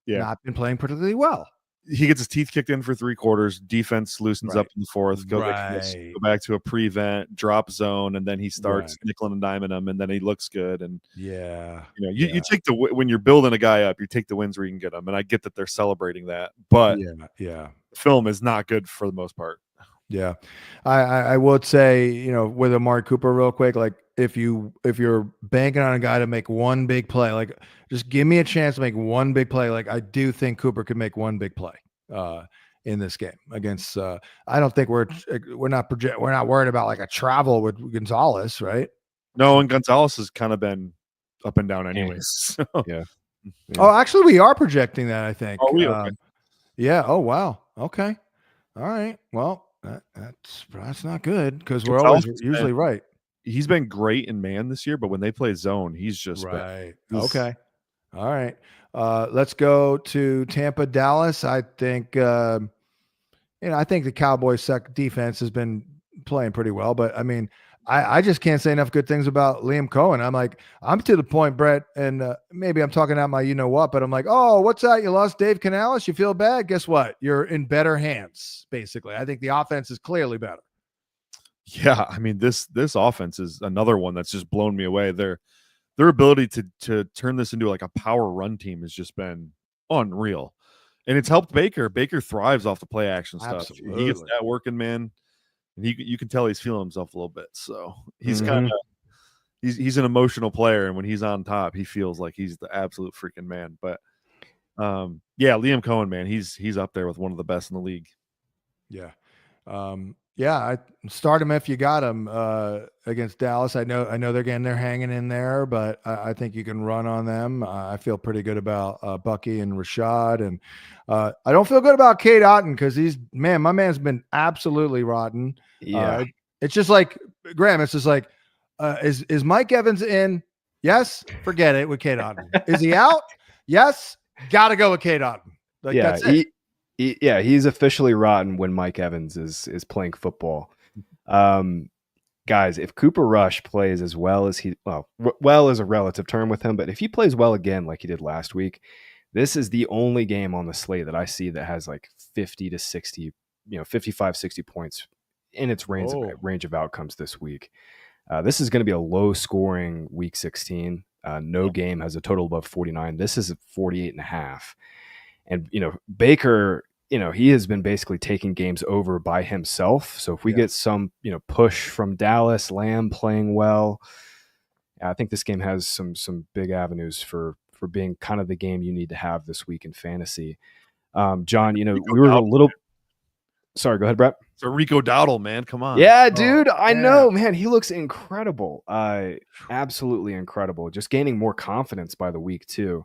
not been playing particularly well. He gets his teeth kicked in for 3 quarters. Defense loosens up in the fourth. Go back to a prevent, drop zone, and then he starts nickel and diming him, and then he looks good. And you take when you're building a guy up, you take the wins where you can get them. And I get that they're celebrating that, but the film is not good for the most part. Yeah, I would say with Amari Cooper real quick, like if you're banking on a guy to make one big play, like just give me a chance to make one big play. Like I do think Cooper could make one big play in this game against. I don't think we're not worried about like a travel with Gonzalez, right? No, and Gonzalez has kind of been up and down anyways. So. Yeah. Oh, actually, we are projecting that. I think. Oh, okay. Yeah. Oh, wow. Okay. All right. Well. That's not good because we're always usually right. He's been great in man this year, but when they play zone, he's just right. Okay. All right. Let's go to Tampa, Dallas. I think I think the Cowboys' defense has been playing pretty well, but I mean, I just can't say enough good things about Liam Cohen. I'm to the point, Brett, and maybe I'm talking out my but I'm like, oh, what's that? You lost Dave Canales? You feel bad? Guess what? You're in better hands, basically. I think the offense is clearly better. Yeah, I mean, this offense is another one that's just blown me away. Their ability to turn this into like a power run team has just been unreal. And it's helped Baker. Baker thrives off the play action stuff. Absolutely. He gets that working, man. And you can tell he's feeling himself a little bit. So he's kind of he's an emotional player, and when he's on top, he feels like he's the absolute freaking man. But Liam Cohen, man, he's up there with one of the best in the league. Yeah. I start him if you got him against Dallas. I know they're hanging in there, but I think you can run on them. I feel pretty good about Bucky and Rashad, and I don't feel good about Cade Otton because my man's been absolutely rotten. Yeah, it's just like Graham. It's just like, is Mike Evans in? Yes, forget it with Cade Otton. Is he out? Yes, got to go with Cade Otton. That's it. He's officially rotten when Mike Evans is playing football. Guys, if Cooper Rush plays as well as well is a relative term with him, but if he plays well again like he did last week, this is the only game on the slate that I see that has like 50 to 60, 55, 60 points in its range of outcomes this week. This is going to be a low scoring week 16. No game has a total above 49. This is 48.5. And, Baker, he has been basically taking games over by himself. So if we get some, push from Dallas, Lamb playing well, I think this game has some big avenues for being kind of the game you need to have this week in fantasy. John, we were a little – sorry, go ahead, Brett. So Rico Dowdle, man, come on. Yeah, dude, I know, man. He looks incredible. Absolutely incredible. Just gaining more confidence by the week, too.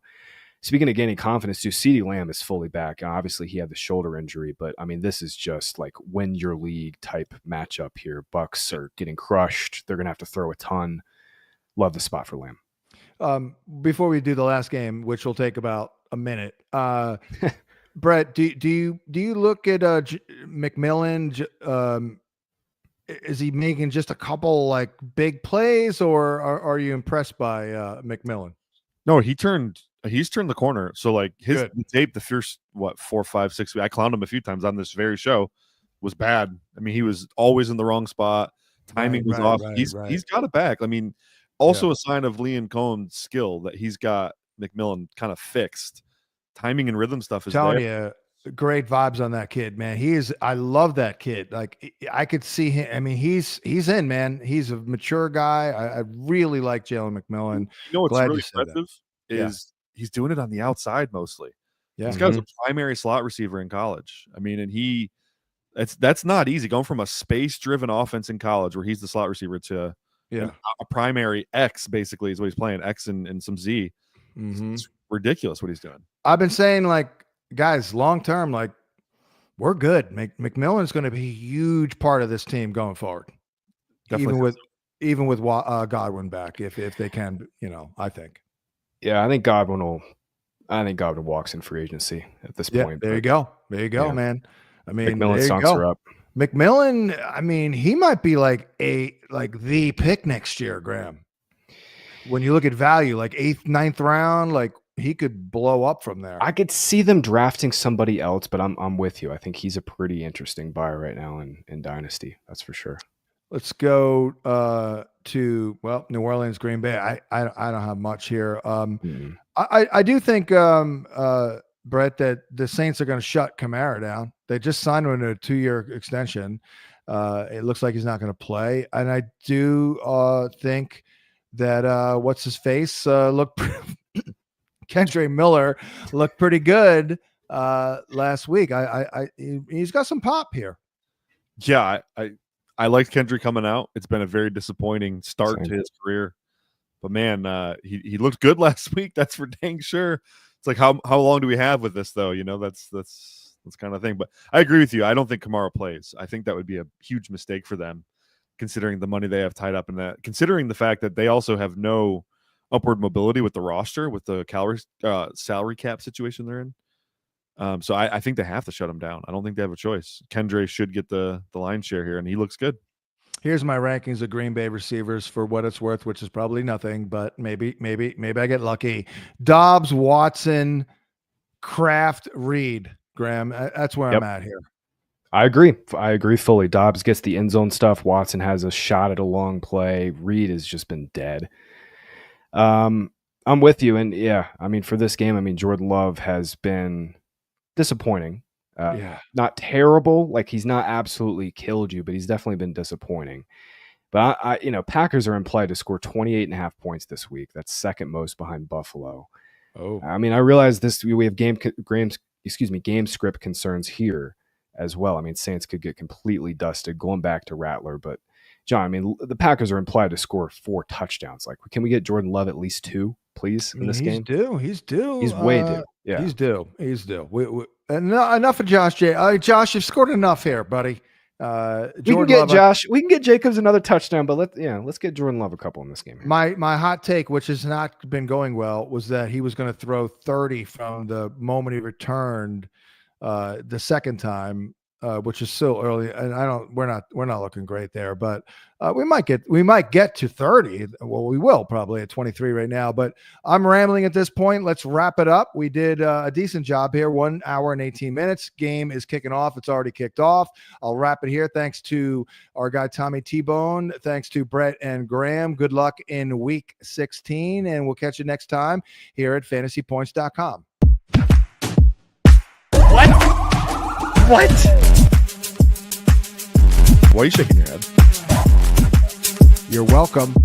Speaking of gaining confidence, too, CeeDee Lamb is fully back. Obviously, he had the shoulder injury, but I mean, this is just like win your league type matchup here. Bucks are getting crushed. They're going to have to throw a ton. Love the spot for Lamb. Before we do the last game, which will take about a minute, Brett, do you look at McMillan? Is he making just a couple like big plays, or are you impressed by McMillan? No, he's turned the corner. So like his tape, the first 4, 5, 6 weeks, I clowned him a few times on this very show, was bad. I mean, he was always in the wrong spot. Timing was off. He's got it back. I mean, also a sign of Liam Cohen's skill that he's got McMillan kind of fixed. Timing and rhythm stuff is telling there. You, great vibes on that kid, man. I love that kid. Like I could see him. I mean, he's in, man. He's a mature guy. I really like Jalen McMillan. You know what's really impressive is he's doing it on the outside mostly. Yeah. This guy's a primary slot receiver in college. I mean, and that's not easy. Going from a space-driven offense in college where he's the slot receiver to a primary X, basically, is what he's playing, X and some Z. It's ridiculous what he's doing. I've been saying, like, guys, long term, like, we're good. McMillan is going to be a huge part of this team going forward. Definitely, even with Godwin back, if they can, I think. Yeah, I think Godwin walks in free agency at this point. There you go, man. I mean, McMillan stocks are up. McMillan, I mean, he might be like the pick next year, Graham. When you look at value, like 8th, 9th round, like he could blow up from there. I could see them drafting somebody else, but I'm with you. I think he's a pretty interesting buy right now in Dynasty. That's for sure. Let's go to New Orleans, Green Bay. I don't have much here. I do think Brett, that the Saints are going to shut Kamara down. They just signed him to a 2-year extension. It looks like he's not going to play, and I do think that what's his face looked. Kendre Miller looked pretty good last week. He's got some pop here. Yeah, I liked Kendre coming out. It's been a very disappointing start to his career, but man, he looked good last week. That's for dang sure. It's like how long do we have with this though? That's kind of thing. But I agree with you. I don't think Kamara plays. I think that would be a huge mistake for them, considering the money they have tied up in that. Considering the fact that they also have no upward mobility with the roster, with the salary cap situation they're in. So I think they have to shut him down. I don't think they have a choice. Kendre should get the lion's share here, and he looks good. Here's my rankings of Green Bay receivers for what it's worth, which is probably nothing, but maybe I get lucky. Dobbs, Watson, Kraft, Reed. Graham, that's where I'm at here. I agree fully. Dobbs gets the end zone stuff. Watson has a shot at a long play. Reed has just been dead. I'm with you. And I mean, for this game, Jordan Love has been disappointing. Not terrible. Like he's not absolutely killed you, but he's definitely been disappointing. But Packers are implied to score 28.5 points this week. That's second most behind Buffalo. Oh, I mean, I realize we have game script concerns here as well. I mean, Saints could get completely dusted going back to Rattler, but John, I mean, the Packers are implied to score 4 touchdowns. Like, can we get Jordan Love at least 2, please, in this game? He's due. He's way due. Yeah, he's due. Enough of Josh J. Josh, you've scored enough here, buddy. We can get Josh. We can get Jacobs another touchdown, but let's get Jordan Love a couple in this game here. My hot take, which has not been going well, was that he was going to throw 30 from the moment he returned the second time. Which is still early, and we're not looking great there, but we might get to 30. Well, we will probably at 23 right now, but I'm rambling at this point. Let's wrap it up. We did a decent job here. 1 hour and 18 minutes. Game is kicking off. It's already kicked off. I'll wrap it here. Thanks to our guy Tommy T-Bone. Thanks to Brett and Graham. Good luck in week 16, and we'll catch you next time here at FantasyPoints.com. What? Why are you shaking your head? You're welcome.